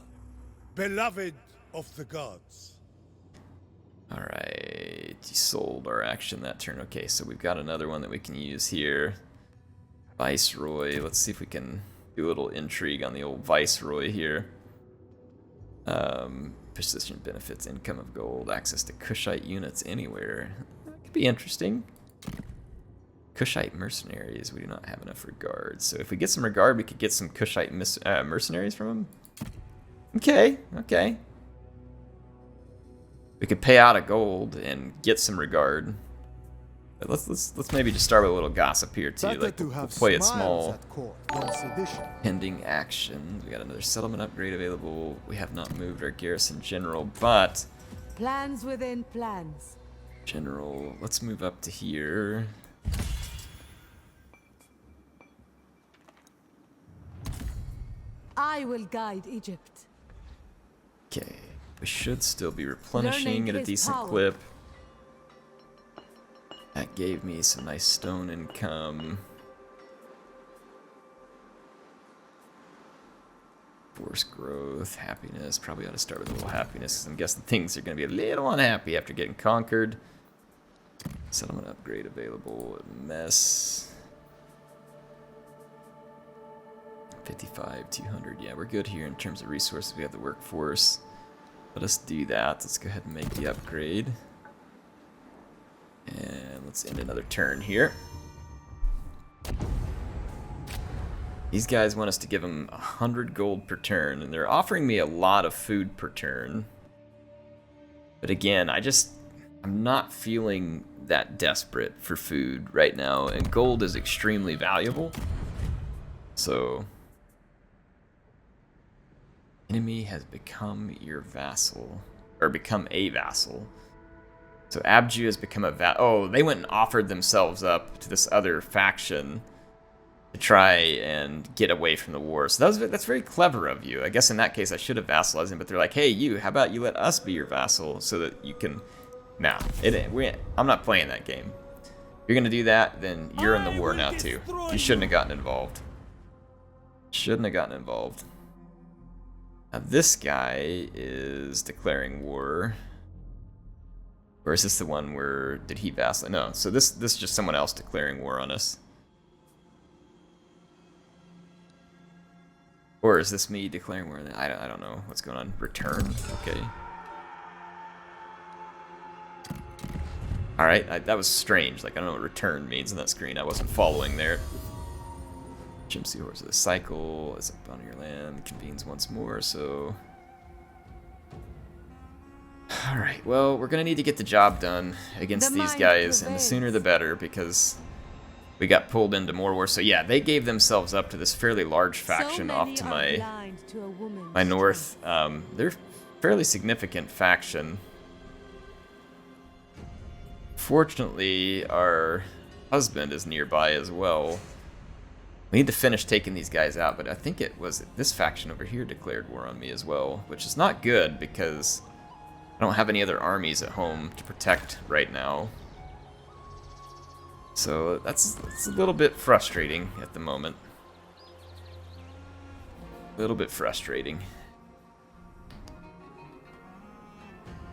beloved of the gods. Alright, you sold our action that turn. Okay, so we've got another one that we can use here. Viceroy, let's see if we can do a little intrigue on the old Viceroy here. Persistent benefits, income of gold, access to Kushite units anywhere. That could be interesting. Kushite mercenaries, we do not have enough regard. So if we get some regard, we could get some Kushite mercenaries from them. Okay, okay. We could pay out a gold and get some regard. But let's maybe just start with a little gossip here too. Like, we'll play it small. Pending action. We got another settlement upgrade available. We have not moved our garrison general, but Plans within plans. general. Let's move up to here. I will guide Egypt. Okay, we should still be replenishing Learning at a his decent power. clip. That gave me some nice stone income. Force growth, happiness. Probably ought to start with a little happiness, because I'm guessing things are going to be a little unhappy after getting conquered. Settlement upgrade available. Mess. 55, 200. Yeah, we're good here in terms of resources. We have the workforce. Let us do that. Let's go ahead and make the upgrade. And let's end another turn here. These guys want us to give them 100 gold per turn, and they're offering me a lot of food per turn. But again, I'm not feeling that desperate for food right now, and gold is extremely valuable. So, enemy has become your vassal, or become a vassal. So Abju has become a oh, they went and offered themselves up to this other faction to try and get away from the war. So that's very clever of you. I guess in that case I should have vassalized him, but they're like, hey, you, how about you let us be your vassal so that you can... Nah, I'm not playing that game. If you're going to do that, then you're in the war now too. You shouldn't have gotten involved. Shouldn't have gotten involved. Now this guy is declaring war. Or is this the one where, did he vassal? No, so this is just someone else declaring war on us. Or is this me declaring war? I don't know what's going on. Return, okay. Alright, that was strange. Like, I don't know what return means on that screen. I wasn't following there. Gypsy horse of the cycle is up on your land, convenes once more, so... Alright, well, we're gonna need to get the job done against these guys, and the sooner the better, because we got pulled into more war. So yeah, they gave themselves up to this fairly large faction off to my north. They're a fairly significant faction. Fortunately, our husband is nearby as well. We need to finish taking these guys out, but I think it was this faction over here declared war on me as well, which is not good because I don't have any other armies at home to protect right now. So that's a little bit frustrating at the moment. A little bit frustrating.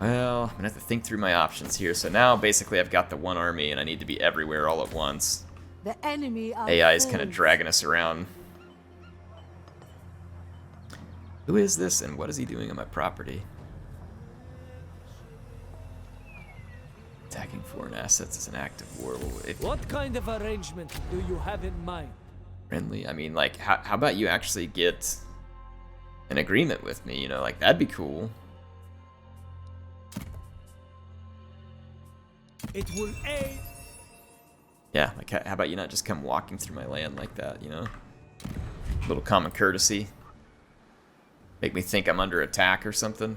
Well, I'm gonna have to think through my options here. So now basically I've got the one army and I need to be everywhere all at once. The enemy AI is kind of dragging us around. Who is this and what is he doing on my property? Attacking foreign assets is an act of war. Well, if What kind of arrangement do you have in mind? friendly, I mean, like, how about you actually get an agreement with me? You know, like, that'd be cool. It will aid. Yeah, like, how about you not just come walking through my land like that, you know? A little common courtesy. Make me think I'm under attack or something.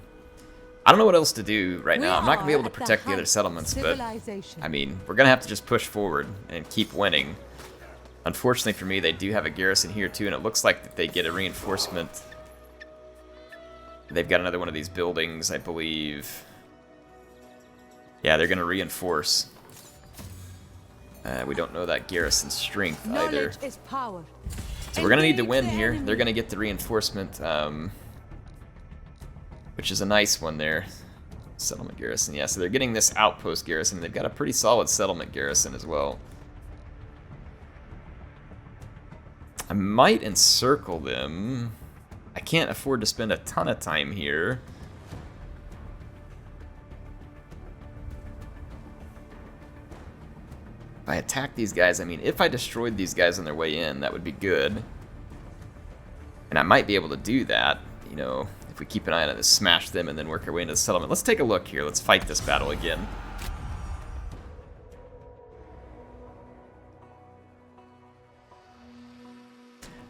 I don't know what else to do right now. I'm not going to be able to protect the other settlements, but, I mean, we're going to have to just push forward and keep winning. Unfortunately for me, they do have a garrison here, too, and it looks like that they get a reinforcement. They've got another one of these buildings, I believe. Yeah, they're going to reinforce. We don't know that garrison's strength either. Knowledge is power. So we're going to need to win here. They're going to get the reinforcement, which is a nice one there. Settlement garrison, yeah. So they're getting this outpost garrison. They've got a pretty solid settlement garrison as well. I might encircle them. I can't afford to spend a ton of time here. If I attack these guys, I mean, if I destroyed these guys on their way in, that would be good. And I might be able to do that, you know, if we keep an eye on it, to smash them and then work our way into the settlement. Let's take a look here. Let's fight this battle again.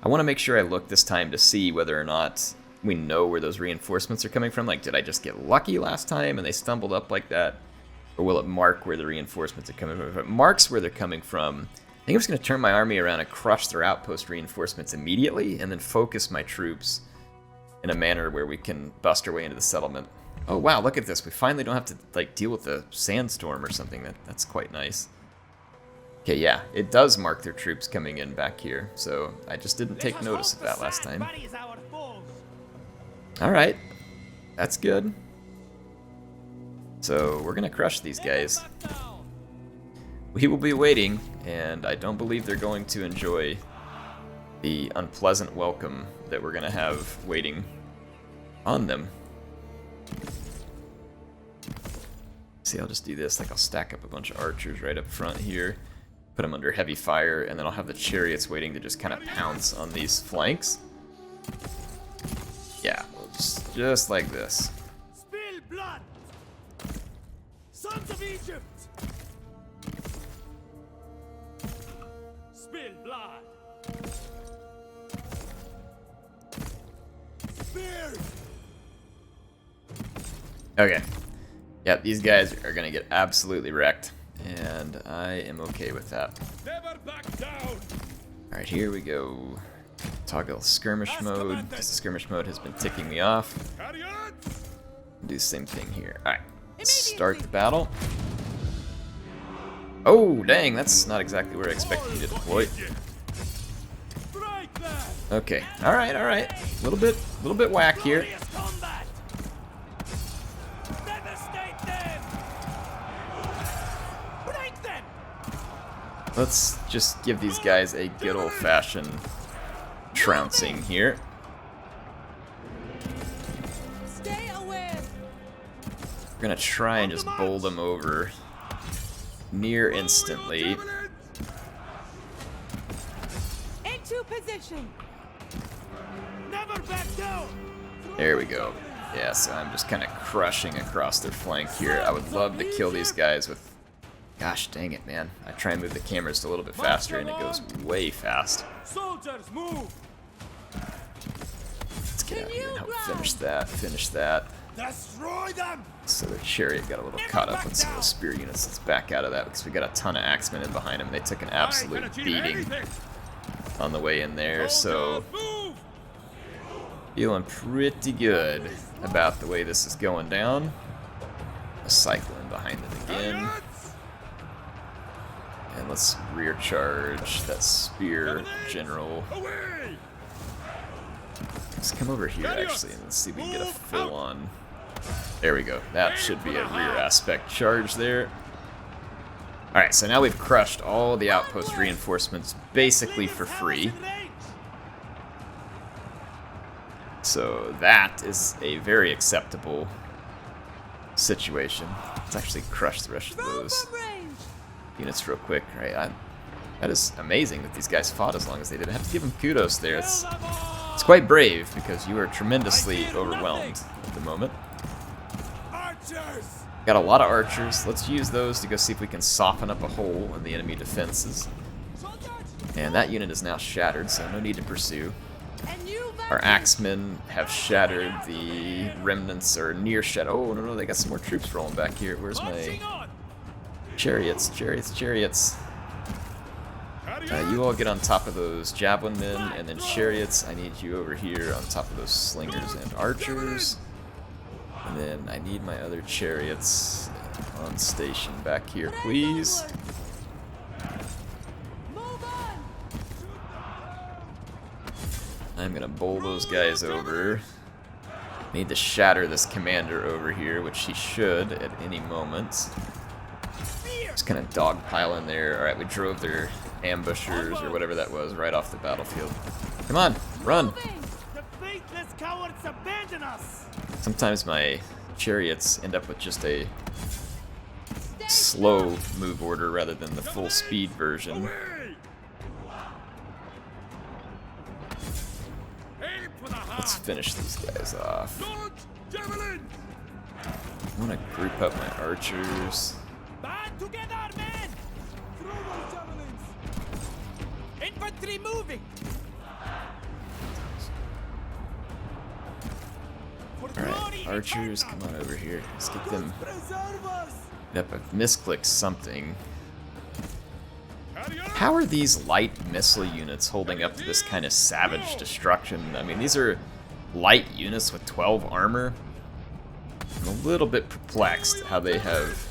I want to make sure I look this time to see whether or not we know where those reinforcements are coming from. Like, did I just get lucky last time and they stumbled up like that? Or will it mark where the reinforcements are coming from? If it marks where they're coming from, I think I'm just going to turn my army around and crush their outpost reinforcements immediately, and then focus my troops in a manner where we can bust our way into the settlement. Oh wow, look at this. We finally don't have to like deal with a sandstorm or something. That's quite nice. Okay, yeah, it does mark their troops coming in back here, so I just didn't take notice of that last time. Alright, that's good. So we're gonna crush these guys. We will be waiting, and I don't believe they're going to enjoy the unpleasant welcome that we're gonna have waiting on them. See, I'll just do this, like I'll stack up a bunch of archers right up front here, put them under heavy fire, and then I'll have the chariots waiting to just kind of pounce on these flanks. Yeah, just like this. Spill blood! Sons of Egypt! Spill blood! Spears! Okay. Yeah, these guys are gonna get absolutely wrecked, and I am okay with that. Never back down! Alright, here we go. Toggle skirmish mode, because the skirmish mode has been ticking me off. Chariots! Do the same thing here. Alright, start the battle. Oh, dang, that's not exactly where I expected you to deploy. Strike them! Okay, alright. A little bit whack here. Glorious combat! Devastate them! Break them! Let's just give these guys a good old-fashioned trouncing here. Stay aware. We're gonna try and just bowl them over near instantly. Into position. Never back down! There we go. Yeah, so I'm just kind of crushing across their flank here. I would love to kill these guys with... Gosh dang it, man. I try and move the cameras just a little bit faster, and it goes way fast. Soldiers, move! Let's get out here and help finish that. Destroy them! So their chariot got a little caught up in some of those spear units. Let's back out of that, because we got a ton of axemen in behind them. They took an absolute beating on the way in there, so... Move! Feeling pretty good about the way this is going down. Let's cycle in behind them again. Chariots! And let's rear charge that spear general. Away! Let's come over here actually and let's see if we can get a full on. There we go. That should be a rear aspect charge there. Alright, so now we've crushed all the outpost reinforcements basically for free. So that is a very acceptable situation. Let's actually crush the rest of Throw those from range. units real quick. Right, that is amazing that these guys fought as long as they did. I have to give them kudos there. It's quite brave because you are tremendously overwhelmed at the moment. Archers! Got a lot of archers. Let's use those to go see if we can soften up a hole in the enemy defenses. And that unit is now shattered, so no need to pursue. And you Our axemen have shattered. The remnants are near shattered. Oh, no, they got some more troops rolling back here. Where's my Marching on! chariots? Chariots. You all get on top of those javelin men, and then chariots, I need you over here on top of those slingers and archers. And then I need my other chariots on station back here, please. move on. I'm gonna bowl those guys over. Need to shatter this commander over here, which he should at any moment. Just kind of dogpile in there. Alright, we drove their ambushers, or whatever that was, right off the battlefield. Come on, run! Moving. The faithless cowards abandon us! Sometimes my chariots end up with just a Stay slow move order rather than the full speed version. Aim for the heart! Let's finish these guys off. Launch javelin! I want to group up my archers. Band together, men! Throw those javelins! Infantry moving! For Alright, glory, archers, Eternal! come on over here. Let's get them. Preserve us! Yep, I've misclicked something. How are these light missile units holding up to this kind of savage destruction? I mean, these are light units with 12 armor. I'm a little bit perplexed how they have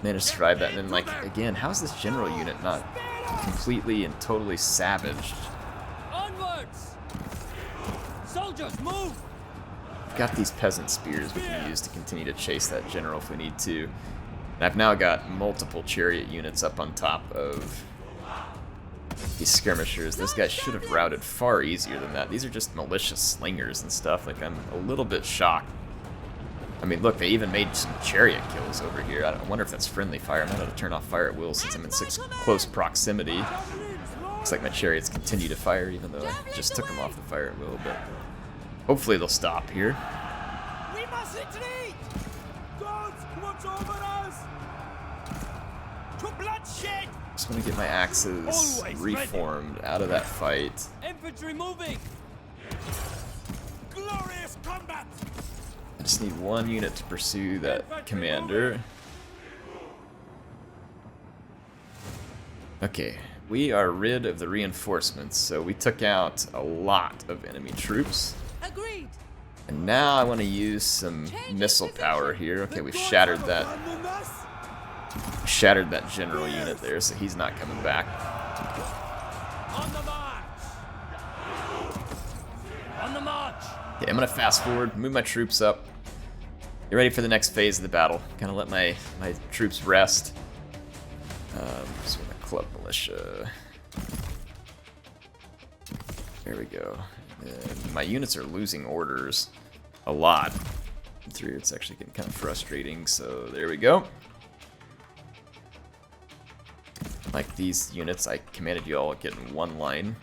managed to survive that. And then, like, again, how's this general unit not completely and totally savaged? Onwards! Soldiers, move! Got these peasant spears we can use to continue to chase that general if we need to. And I've now got multiple chariot units up on top of these skirmishers. Those guys should have routed far easier than that. These are just malicious slingers and stuff. Like, I'm a little bit shocked. I mean, look, they even made some chariot kills over here. I wonder if that's friendly fire. I'm not able to turn off fire at will since I'm in such close proximity. Looks like my chariots continue to fire even though I just took them off the fire at will, but hopefully they'll stop here. We must retreat! Gods, watch over us! To bloodshed! Just want to get my axes Always reformed out of that fight. Infantry moving! Glorious combat! I just need one unit to pursue that commander. Okay, we are rid of the reinforcements, so we took out a lot of enemy troops. Agreed. And now I want to use some missile power here. Okay, we shattered that general unit there, so he's not coming back. On the march! On the march! Okay, I'm gonna fast forward, move my troops up. Get ready for the next phase of the battle. Kind of let my troops rest. So we're gonna club militia. There we go. And my units are losing orders a lot. Through it's actually getting kind of frustrating. So there we go. Like these units, I commanded you all get in one line.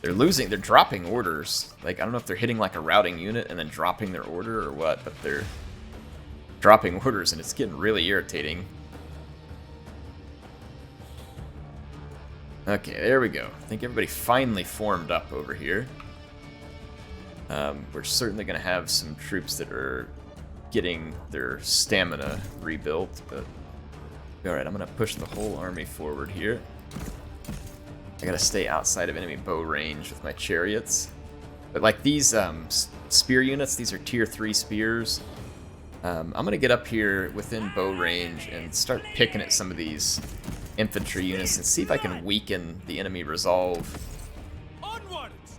They're dropping orders. Like, I don't know if they're hitting like a routing unit and then dropping their order or what, but they're dropping orders and it's getting really irritating. Okay, there we go. I think everybody finally formed up over here. We're certainly going to have some troops that are getting their stamina rebuilt, but alright, I'm going to push the whole army forward here. I gotta stay outside of enemy bow range with my chariots. But like these spear units, these are tier 3 spears. I'm gonna get up here within bow range and start picking at some of these infantry units and see if I can weaken the enemy resolve. Onwards!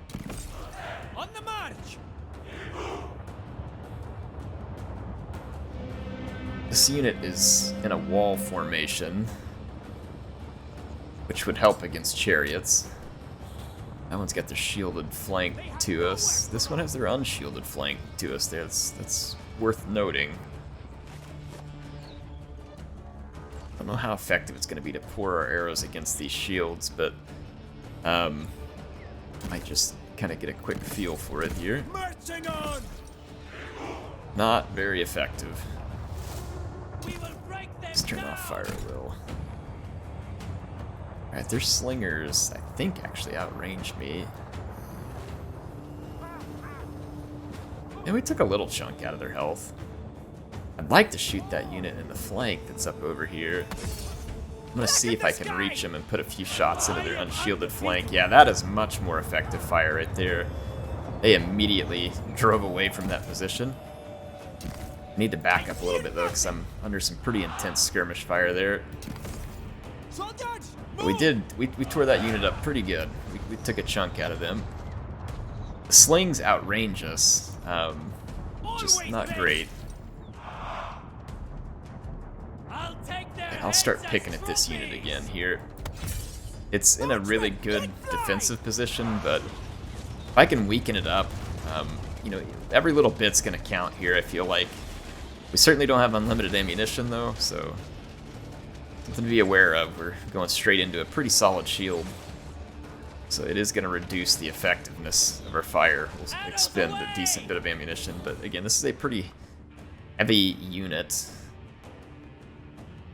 On the march! This unit is in a wall formation, which would help against chariots. That one's got their shielded flank to us. This one has their unshielded flank to us there. That's worth noting. don't know how effective it's going to be to pour our arrows against these shields, but might just kind of get a quick feel for it here. Marching on! Not very effective. We will break them Let's turn down. off fire a little. Alright, their slingers, I think, actually outranged me. And we took a little chunk out of their health. I'd like to shoot that unit in the flank that's up over here. I'm gonna see if I can reach them and put a few shots into their unshielded flank. Yeah, that is much more effective fire right there. They immediately drove away from that position. I need to back up a little bit though, because I'm under some pretty intense skirmish fire there. Soldiers! But we tore that unit up pretty good. We took a chunk out of them. The slings outrange us, just not great. I'll take their I'll start heads as picking at this unit trophies. again here. It's in a really good defensive position, but if I can weaken it up, you know, every little bit's gonna count here, I feel like. We certainly don't have unlimited ammunition though, so something to be aware of. We're going straight into a pretty solid shield. So it is going to reduce the effectiveness of our fire. We'll expend a decent bit of ammunition, but again, this is a pretty heavy unit.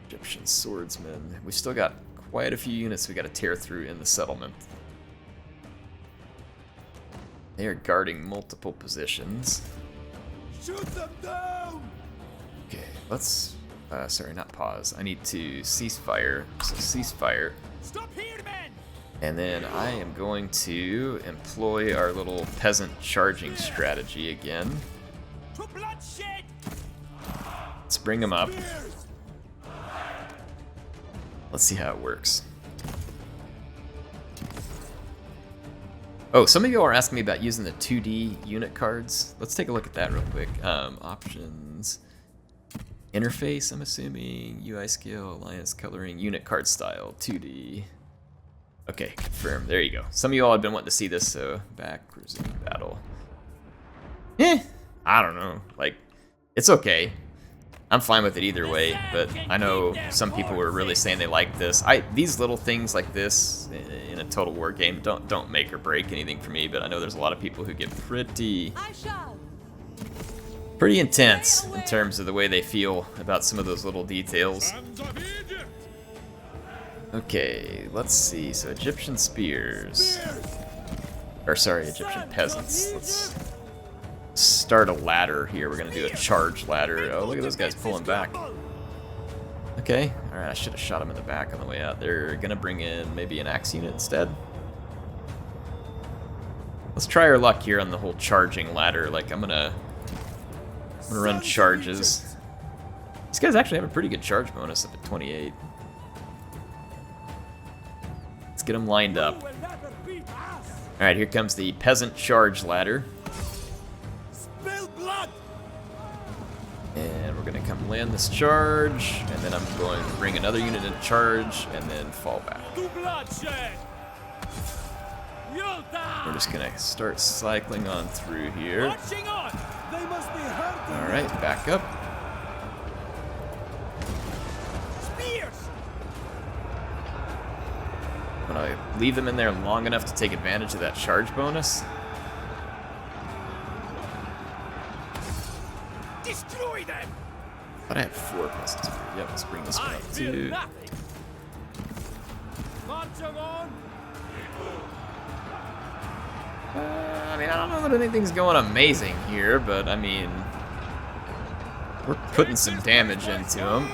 Egyptian swordsmen. We've still got quite a few units we got to tear through in the settlement. They are guarding multiple positions. Shoot them down! Okay, let's... sorry, not pause. I need to cease fire. So cease fire. Stop here, men! And then I am going to employ our little peasant charging strategy again. To bloodshed! Let's bring them up. Spears! Let's see how it works. Oh, some of you are asking me about using the 2D unit cards. Let's take a look at that real quick. Options. Interface, I'm assuming. UI scale, alliance coloring, unit card style, 2D. Okay, confirm. There you go. Some of you all have been wanting to see this, so back, resume battle. I don't know. Like, it's okay. I'm fine with it either way, but I know some people were really saying they like this. These little things like this in a Total War game don't make or break anything for me, but I know there's a lot of people who get pretty I shall. intense in terms of the way they feel about some of those little details. Sons of Egypt! Okay, let's see. So Egyptian spears. Or sorry, Egyptian peasants. Let's start a ladder here. We're gonna do a charge ladder. Oh, look at those guys pulling back. Okay, alright, I should have shot them in the back on the way out. They're gonna bring in maybe an axe unit instead. Let's try our luck here on the whole charging ladder. Like, I'm gonna run charges. These guys actually have a pretty good charge bonus up at 28. Let's get them lined up. Will never beat us! Alright, here comes the peasant charge ladder. Spill blood! And we're gonna come land this charge, and then I'm going to bring another unit in charge, and then fall back. To bloodshed! You'll die! We're just gonna start cycling on through here. Marching on! They must be hurt! Alright, back up. Spears! I'm gonna leave them in there long enough to take advantage of that charge bonus. Destroy them! But I had 4 peasants here. Yep, let's bring this one I up feel too. nothing! Marching on! I mean, I don't know that anything's going amazing here, but I mean, we're putting some damage into them.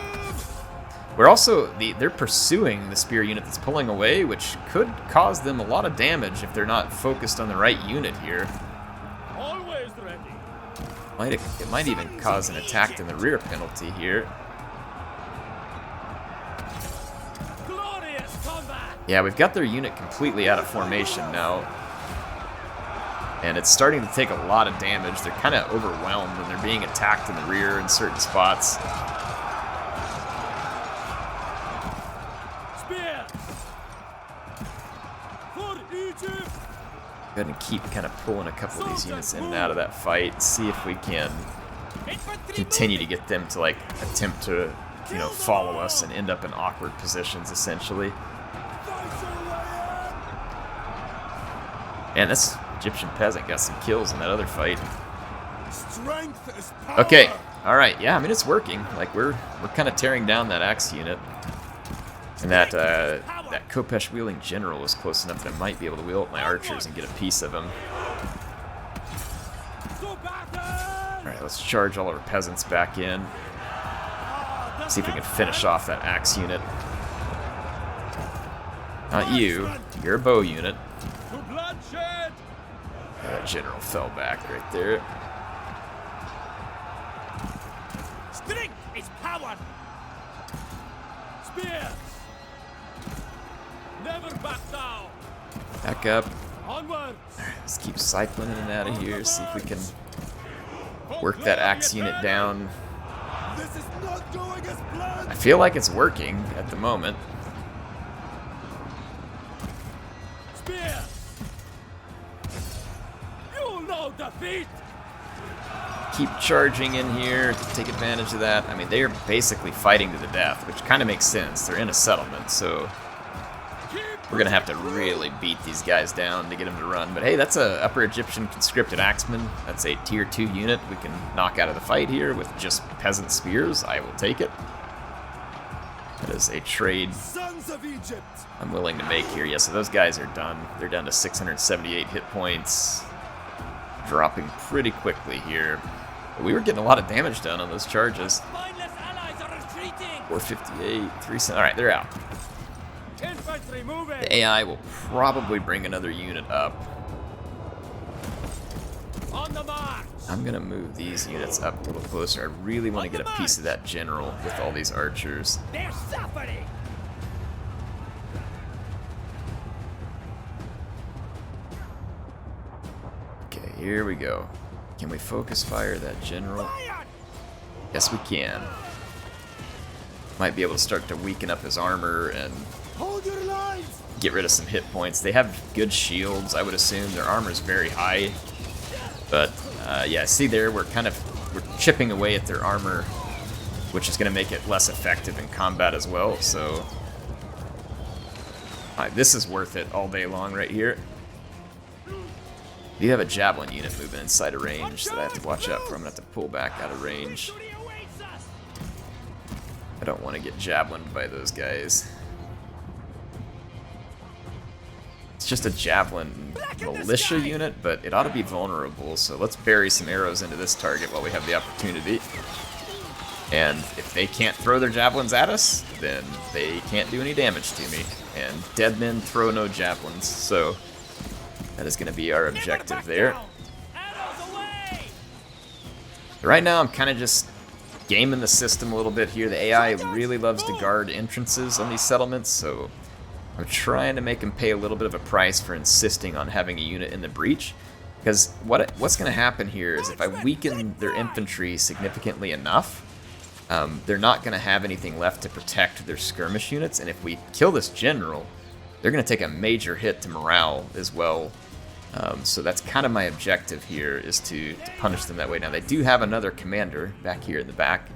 We're also, they're pursuing the spear unit that's pulling away, which could cause them a lot of damage if they're not focused on the right unit here. Always ready! It might even cause an attack in the rear penalty here. Glorious combat! Yeah, we've got their unit completely out of formation now. And it's starting to take a lot of damage. They're kind of overwhelmed and they're being attacked in the rear in certain spots. Spear! For Egypt! Go ahead and keep kind of pulling a couple of these units in and out of that fight. See if we can Infantry continue to get them to like attempt to you know, follow us and end up in awkward positions, essentially. Man, this Egyptian peasant got some kills in that other fight. Strength is power. Okay, all right, yeah, I mean, it's working. Like, we're kind of tearing down that axe unit. And that Khopesh-wielding general was close enough that I might be able to wheel up my archers and get a piece of him. Alright, let's charge all of our peasants back in. See if we can finish off that axe unit. Not you. You're a bow unit. That general fell back right there. Strength is power. Spears. Never back down. Back up. Onwards. Let's keep cycling in and out of here. See if we can work that axe unit down. This is not going as planned. I feel like it's working at the moment. Spear. You know defeat. Keep charging in here to take advantage of that. I mean, they are basically fighting to the death, which kind of makes sense. They're in a settlement, so we're going to have to really beat these guys down to get them to run. But hey, that's a Upper Egyptian conscripted axeman. That's a tier 2 unit we can knock out of the fight here with just peasant spears. I will take it. That is a trade Sons of Egypt. I'm willing to make here. Yeah, so those guys are done. They're down to 678 hit points. Dropping pretty quickly here. But we were getting a lot of damage done on those charges. Mindless allies are retreating. 458, 3 Alright, they're out. Infantry moving. The AI will probably bring another unit up. On the march. I'm gonna move these units up a little closer. I really want to get a piece of that general with all these archers. They're suffering. Okay, here we go. Can we focus fire that general? Yes, we can. Might be able to start to weaken up his armor and Hold your lines. get rid of some hit points. They have good shields, I would assume. Their armor is very high. But, yeah, see there, we're chipping away at their armor, which is going to make it less effective in combat as well, so this is worth it all day long right here. You have a javelin unit moving inside a range that I have to watch out for. I'm going to have to pull back out of range. I don't want to get javelined by those guys. It's just a javelin militia unit, but it ought to be vulnerable, so let's bury some arrows into this target while we have the opportunity. And if they can't throw their javelins at us, then they can't do any damage to me. And dead men throw no javelins, so that is going to be our objective there. Right now I'm kind of just gaming the system a little bit here. The AI really loves to guard entrances on these settlements, so I'm trying to make them pay a little bit of a price for insisting on having a unit in the breach. Because what's going to happen here is if I weaken their infantry significantly enough, they're not going to have anything left to protect their skirmish units. And if we kill this general, they're going to take a major hit to morale as well. So that's kind of my objective here, is to punish them that way. Now, they do have another commander back here in the back.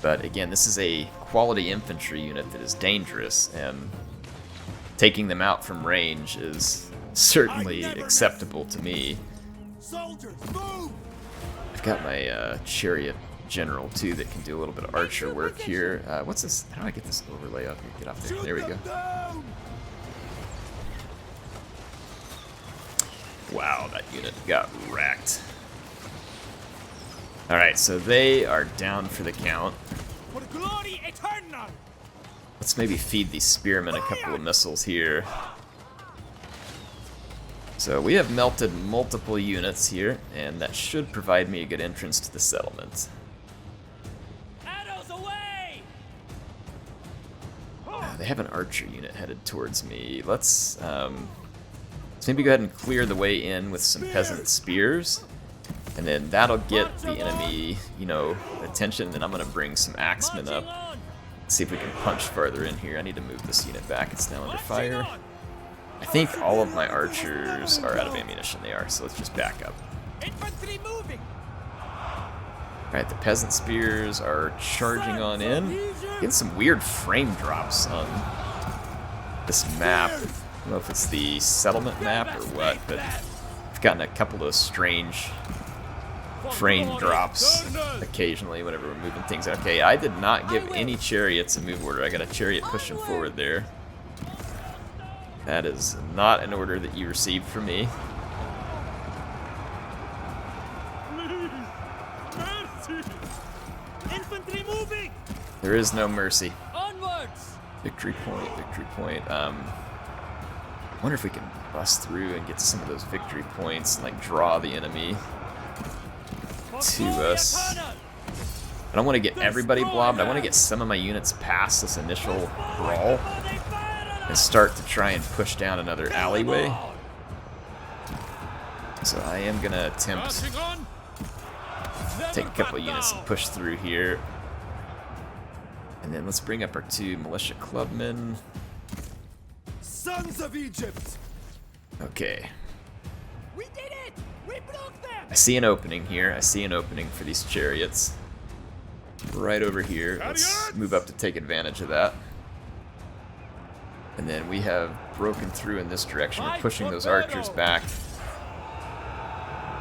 But again, this is a quality infantry unit that is dangerous, and taking them out from range is certainly acceptable to me. Soldiers, move. I've got my chariot general too that can do a little bit of archer work here. What's this? How do I get this overlay up here? Get off there. There we go. Wow, that unit got wrecked. Alright, so they are down for the count. For glory eternal. Let's maybe feed these spearmen a couple of missiles here. So we have melted multiple units here, and that should provide me a good entrance to the settlement. Arrows away. They have an archer unit headed towards me. Let's maybe go ahead and clear the way in with some peasant spears. And then that'll get the enemy, you know, attention. And then I'm going to bring some axemen up. Let's see if we can punch farther in here. I need to move this unit back. It's now under fire. I think all of my archers are out of ammunition. They are, so let's just back up. Infantry moving. Alright, the peasant spears are charging on in. Getting some weird frame drops on this map. I don't know if it's the settlement map or what, but I've gotten a couple of strange frame drops occasionally whenever we're moving things. Okay, I did not give any chariots a move order. I got a chariot pushing forward there. That is not an order that you received from me. Infantry moving! There is no mercy. Onwards! Victory point, victory point. I wonder if we can bust through and get to some of those victory points and like draw the enemy to us. I don't want to get everybody blobbed. I want to get some of my units past this initial brawl and start to try and push down another alleyway. So I am going to attempt to take a couple of units and push through here. And then let's bring up our 2 militia clubmen. Sons of Egypt! Okay. We did it! We broke them! I see an opening here. I see an opening for these chariots. Right over here. Let's move up to take advantage of that. And then we have broken through in this direction. We're pushing those archers back.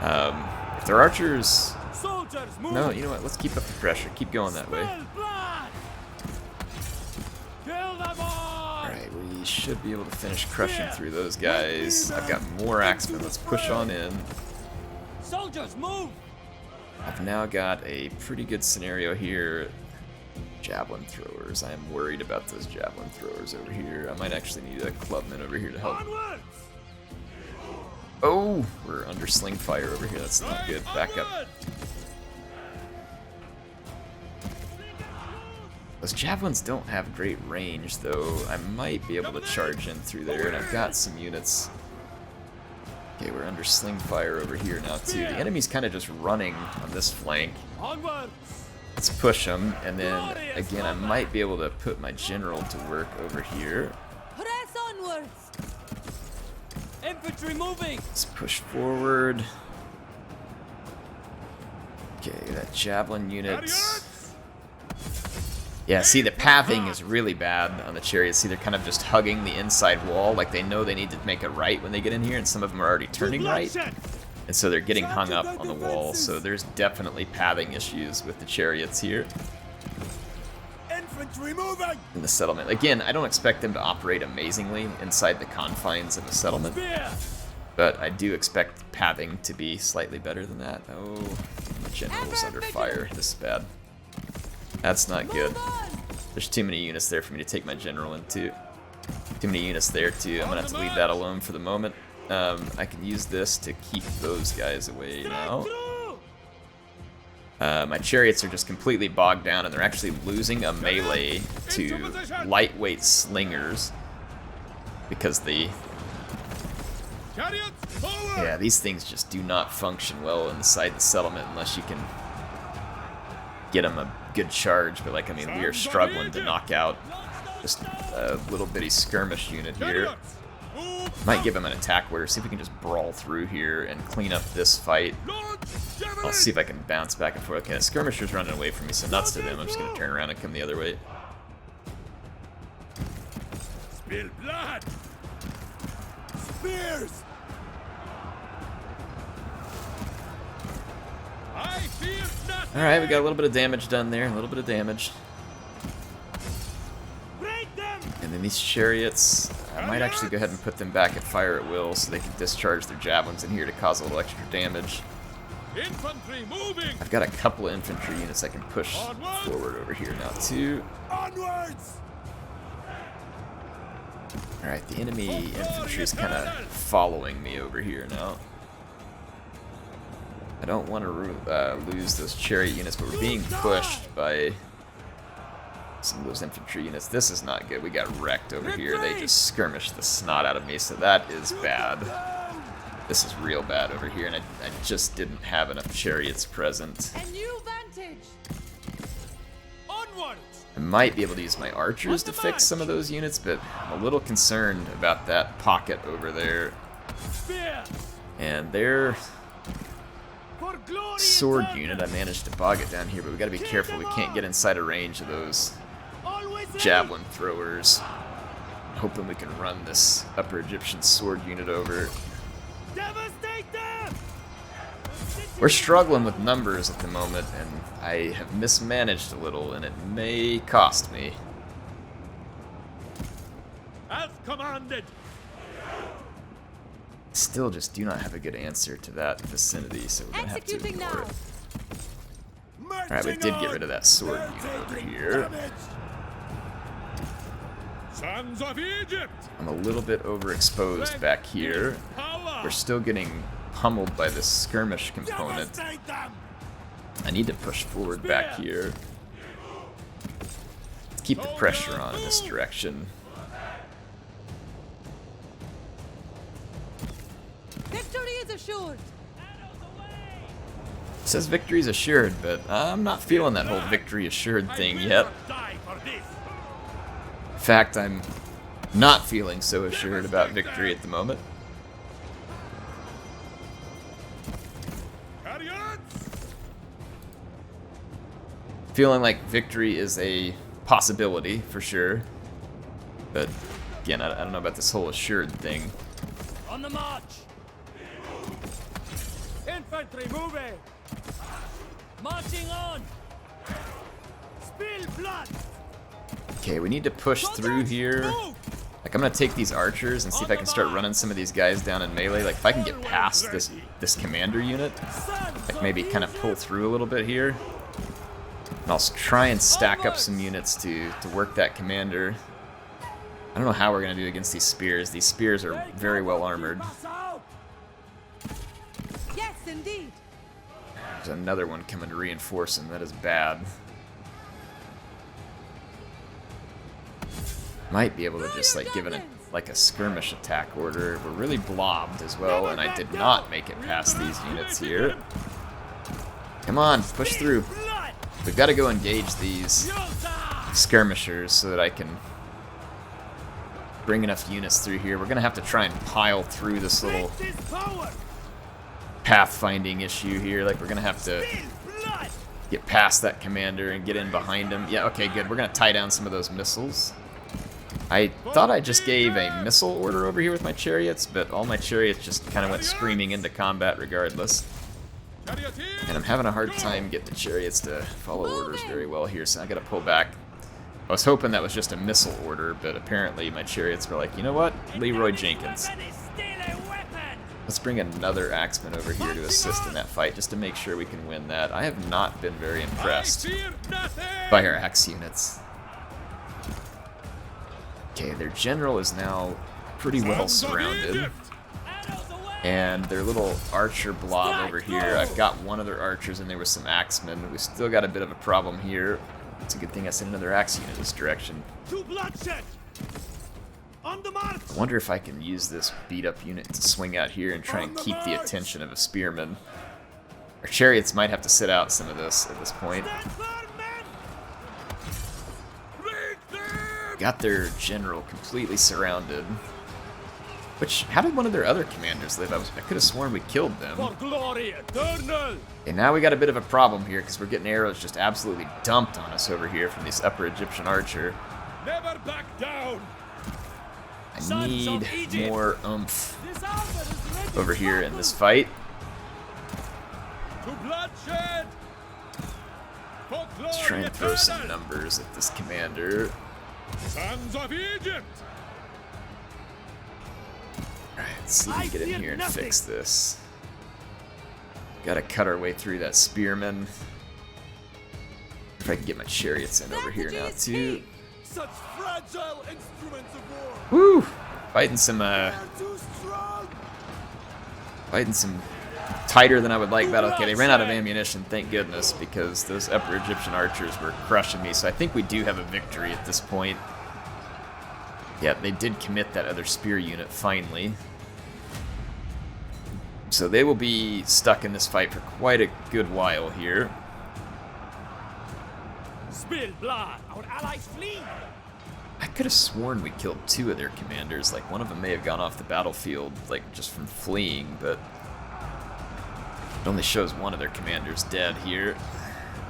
If they're archers... Soldiers, move! No, you know what? Let's keep up the pressure. Keep going that way. Spill blood! Kill them all! Alright, we should be able to finish crushing through those guys. I've got more axemen. Let's push on in. Soldiers, move! I've now got a pretty good scenario here. Javelin throwers. I am worried about those javelin throwers over here. I might actually need a clubman over here to help. Onwards! Oh, we're under sling fire over here. That's not good. Back up. Those javelins don't have great range, though. I might be able to charge in through there, and I've got some units. Okay, we're under sling fire over here now, too. The enemy's kind of just running on this flank. Onwards! Let's push them, and then, again, I might be able to put my general to work over here. Press onwards. Infantry moving! Let's push forward. Okay, that javelin unit. Yeah, see, the pathing is really bad on the chariots. See, they're kind of just hugging the inside wall, like they know they need to make a right when they get in here, and some of them are already turning right. And so they're getting hung up on the wall, so there's definitely pathing issues with the chariots here Infantry moving! in the settlement. Again, I don't expect them to operate amazingly inside the confines of a settlement, but I do expect pathing to be slightly better than that. Oh, the general's under fire. This is bad. That's not good. There's too many units there for me to take my general into. Too many units there too. I'm gonna have to leave that alone for the moment. I can use this to keep those guys away now. My chariots are just completely bogged down, and they're actually losing a melee to lightweight slingers because yeah, these things just do not function well inside the settlement unless you can get them a good charge. But like, I mean, we are struggling to knock out just a little bitty skirmish unit here. Might give him an attack order, see if we can just brawl through here and clean up this fight. I'll see if I can bounce back and forth. Okay, the skirmisher's running away from me, so nuts to them. I'm just going to turn around and come the other way. Spill blood! Spears! I fear nothing! Alright, we got a little bit of damage done there. A little bit of damage. Break them! And then these chariots, I might actually go ahead and put them back at fire at will so they can discharge their javelins in here to cause a little extra damage. Infantry moving! I've got a couple of infantry units I can push forward over here now too. Onwards! Alright, the enemy infantry is kind of following me over here now. I don't want to lose those chariot units, but we're being pushed by some of those infantry units. This is not good. We got wrecked over here. They just skirmished the snot out of me, so that is bad. This is real bad over here, and I just didn't have enough chariots present. A new vantage. Onwards! I might be able to use my archers to fix some of those units, but I'm a little concerned about that pocket over there. Spear! And they're... For sword unit. I managed to bog it down here, but we gotta be careful. We can't get inside a range of those javelin throwers. I'm hoping we can run this Upper Egyptian sword unit over. Devastate them! We're struggling with numbers at the moment, and I have mismanaged a little, and it may cost me. As commanded. Still just do not have a good answer to that vicinity, so we're gonna have to Executing ignore now. it. Alright, we did get rid of that sword unit over here. Sons of Egypt. I'm a little bit overexposed back here. Power. We're still getting pummeled by this skirmish component. I need to push forward back here. Let's keep the pressure on in this direction. Victory is assured. It says victory's assured, but I'm not feeling that whole victory assured thing yet. Die for this. In fact, I'm not feeling so assured about victory at the moment. Feeling like victory is a possibility for sure, but again, I don't know about this whole assured thing. On the march! Infantry moving! Marching on! Spill blood! Okay, we need to push through here. Like, I'm gonna take these archers and see if I can start running some of these guys down in melee. Like, if I can get past this commander unit, like maybe kind of pull through a little bit here. And I'll try and stack up some units to work that commander. I don't know how we're gonna do against these spears. These spears are very well armored. Yes, indeed. There's another one coming to reinforce him. That is bad. Might be able to just like give it a skirmish attack order. We're really blobbed as well, and I did not make it past these units here. Come on, push through. We've got to go engage these skirmishers so that I can bring enough units through here. We're going to have to try and pile through this little pathfinding issue here. Like, we're going to have to get past that commander and get in behind him. Yeah, okay, good. We're going to tie down some of those missiles. I thought I just gave a missile order over here with my chariots, but all my chariots just kind of went screaming into combat regardless. And I'm having a hard time getting the chariots to follow orders very well here, so I gotta pull back. I was hoping that was just a missile order, but apparently my chariots were like, you know what? Leroy Jenkins. Let's bring another axeman over here to assist in that fight, just to make sure we can win that. I have not been very impressed by our axe units. Okay, their general is now pretty well surrounded. And their little archer blob over here, I've got one of their archers and there was some axemen. We still got a bit of a problem here. It's a good thing I sent another axe unit this direction. I wonder if I can use this beat up unit to swing out here and try and keep the attention of a spearman. Our chariots might have to sit out some of this at this point. Got their general completely surrounded. Which, how did one of their other commanders live? I could have sworn we killed them. For glory eternal! And now we got a bit of a problem here because we're getting arrows just absolutely dumped on us over here from this Upper Egyptian archer. Never back down. I need more oomph over here in this fight. To bloodshed. For Let's try glory and throw some eternal. numbers at this commander. Sons of Egypt. Alright, let's see if we can get in here and fix this. Gotta cut our way through that spearman. If I can get my chariots in over here now too. Such fragile instruments of war! Woo! Fighting some Too strong! fighting some tighter than I would like battle. Okay, they ran out of ammunition, thank goodness, because those Upper Egyptian archers were crushing me. So I think we do have a victory at this point. Yeah, they did commit that other spear unit finally. So they will be stuck in this fight for quite a good while here. Spill blood! Our allies flee! I could have sworn we killed two of their commanders. Like, one of them may have gone off the battlefield, like, just from fleeing, but It only shows one of their commanders dead here.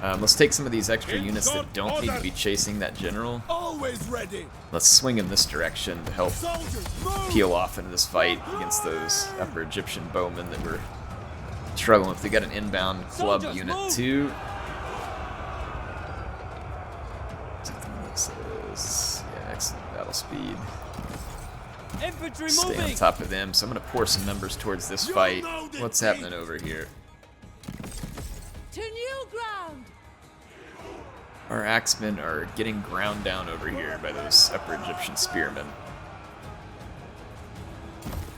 Let's take some of these extra units that don't need to be chasing that general. Always ready. Let's swing in this direction to help Soldiers, move. peel off into this fight against those upper Egyptian bowmen that we're struggling with. We got an inbound club Soldiers, unit move. too. Something that says, yeah, excellent battle speed. Infantry Stay on moving. top of them. So I'm gonna pour some numbers towards this You fight. know the What's beat. happening over here? To new ground! Our axemen are getting ground down over here by those upper Egyptian spearmen.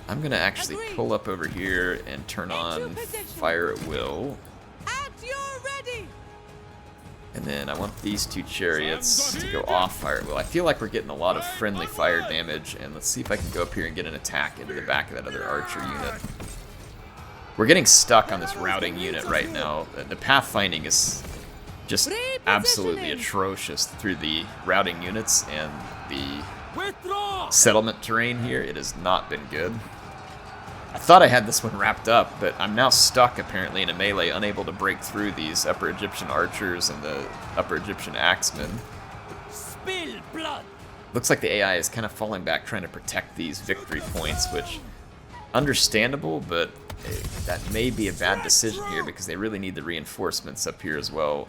I'm gonna actually Agreed. pull up over here and turn Into on position. fire at will. At your ready! And then I want these two chariots to go off fire at will. I feel like we're getting a lot of friendly fire damage, and let's see if I can go up here and get an attack into the back of that other archer unit. We're getting stuck on this routing unit right now. The pathfinding is just absolutely atrocious through the routing units and the Withdraw. settlement terrain here. It has not been good. I thought I had this one wrapped up, but I'm now stuck apparently in a melee, unable to break through these upper Egyptian archers and the upper Egyptian axemen. Spill blood. Looks like the AI is kind of falling back trying to protect these victory points, which understandable, but that may be a bad decision here because they really need the reinforcements up here as well.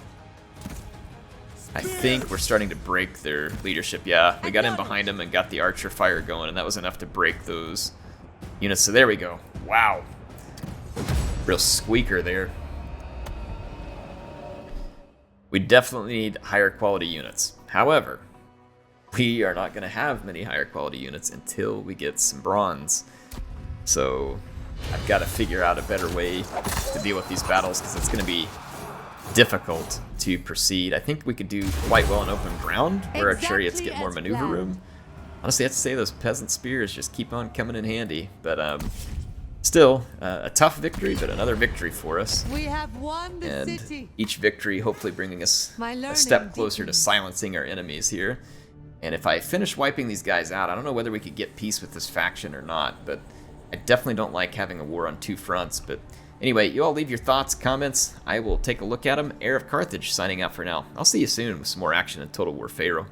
I think we're starting to break their leadership. Yeah, we got in behind them and got the archer fire going, and that was enough to break those units. So there we go. Wow. Real squeaker there. We definitely need higher quality units. However, we are not going to have many higher quality units until we get some bronze. So I've got to figure out a better way to deal with these battles because it's going to be difficult to proceed. I think we could do quite well in open ground where our chariots get more maneuver room. Honestly, I have to say those peasant spears just keep on coming in handy. But still, a tough victory, but another victory for us. We have won the And city. each victory hopefully bringing us My a learning step closer to deepens. silencing our enemies here. And if I finish wiping these guys out, I don't know whether we could get peace with this faction or not, but I definitely don't like having a war on two fronts. But anyway, you all leave your thoughts, comments. I will take a look at them. Heir of Carthage signing out for now. I'll see you soon with some more action in Total War Pharaoh.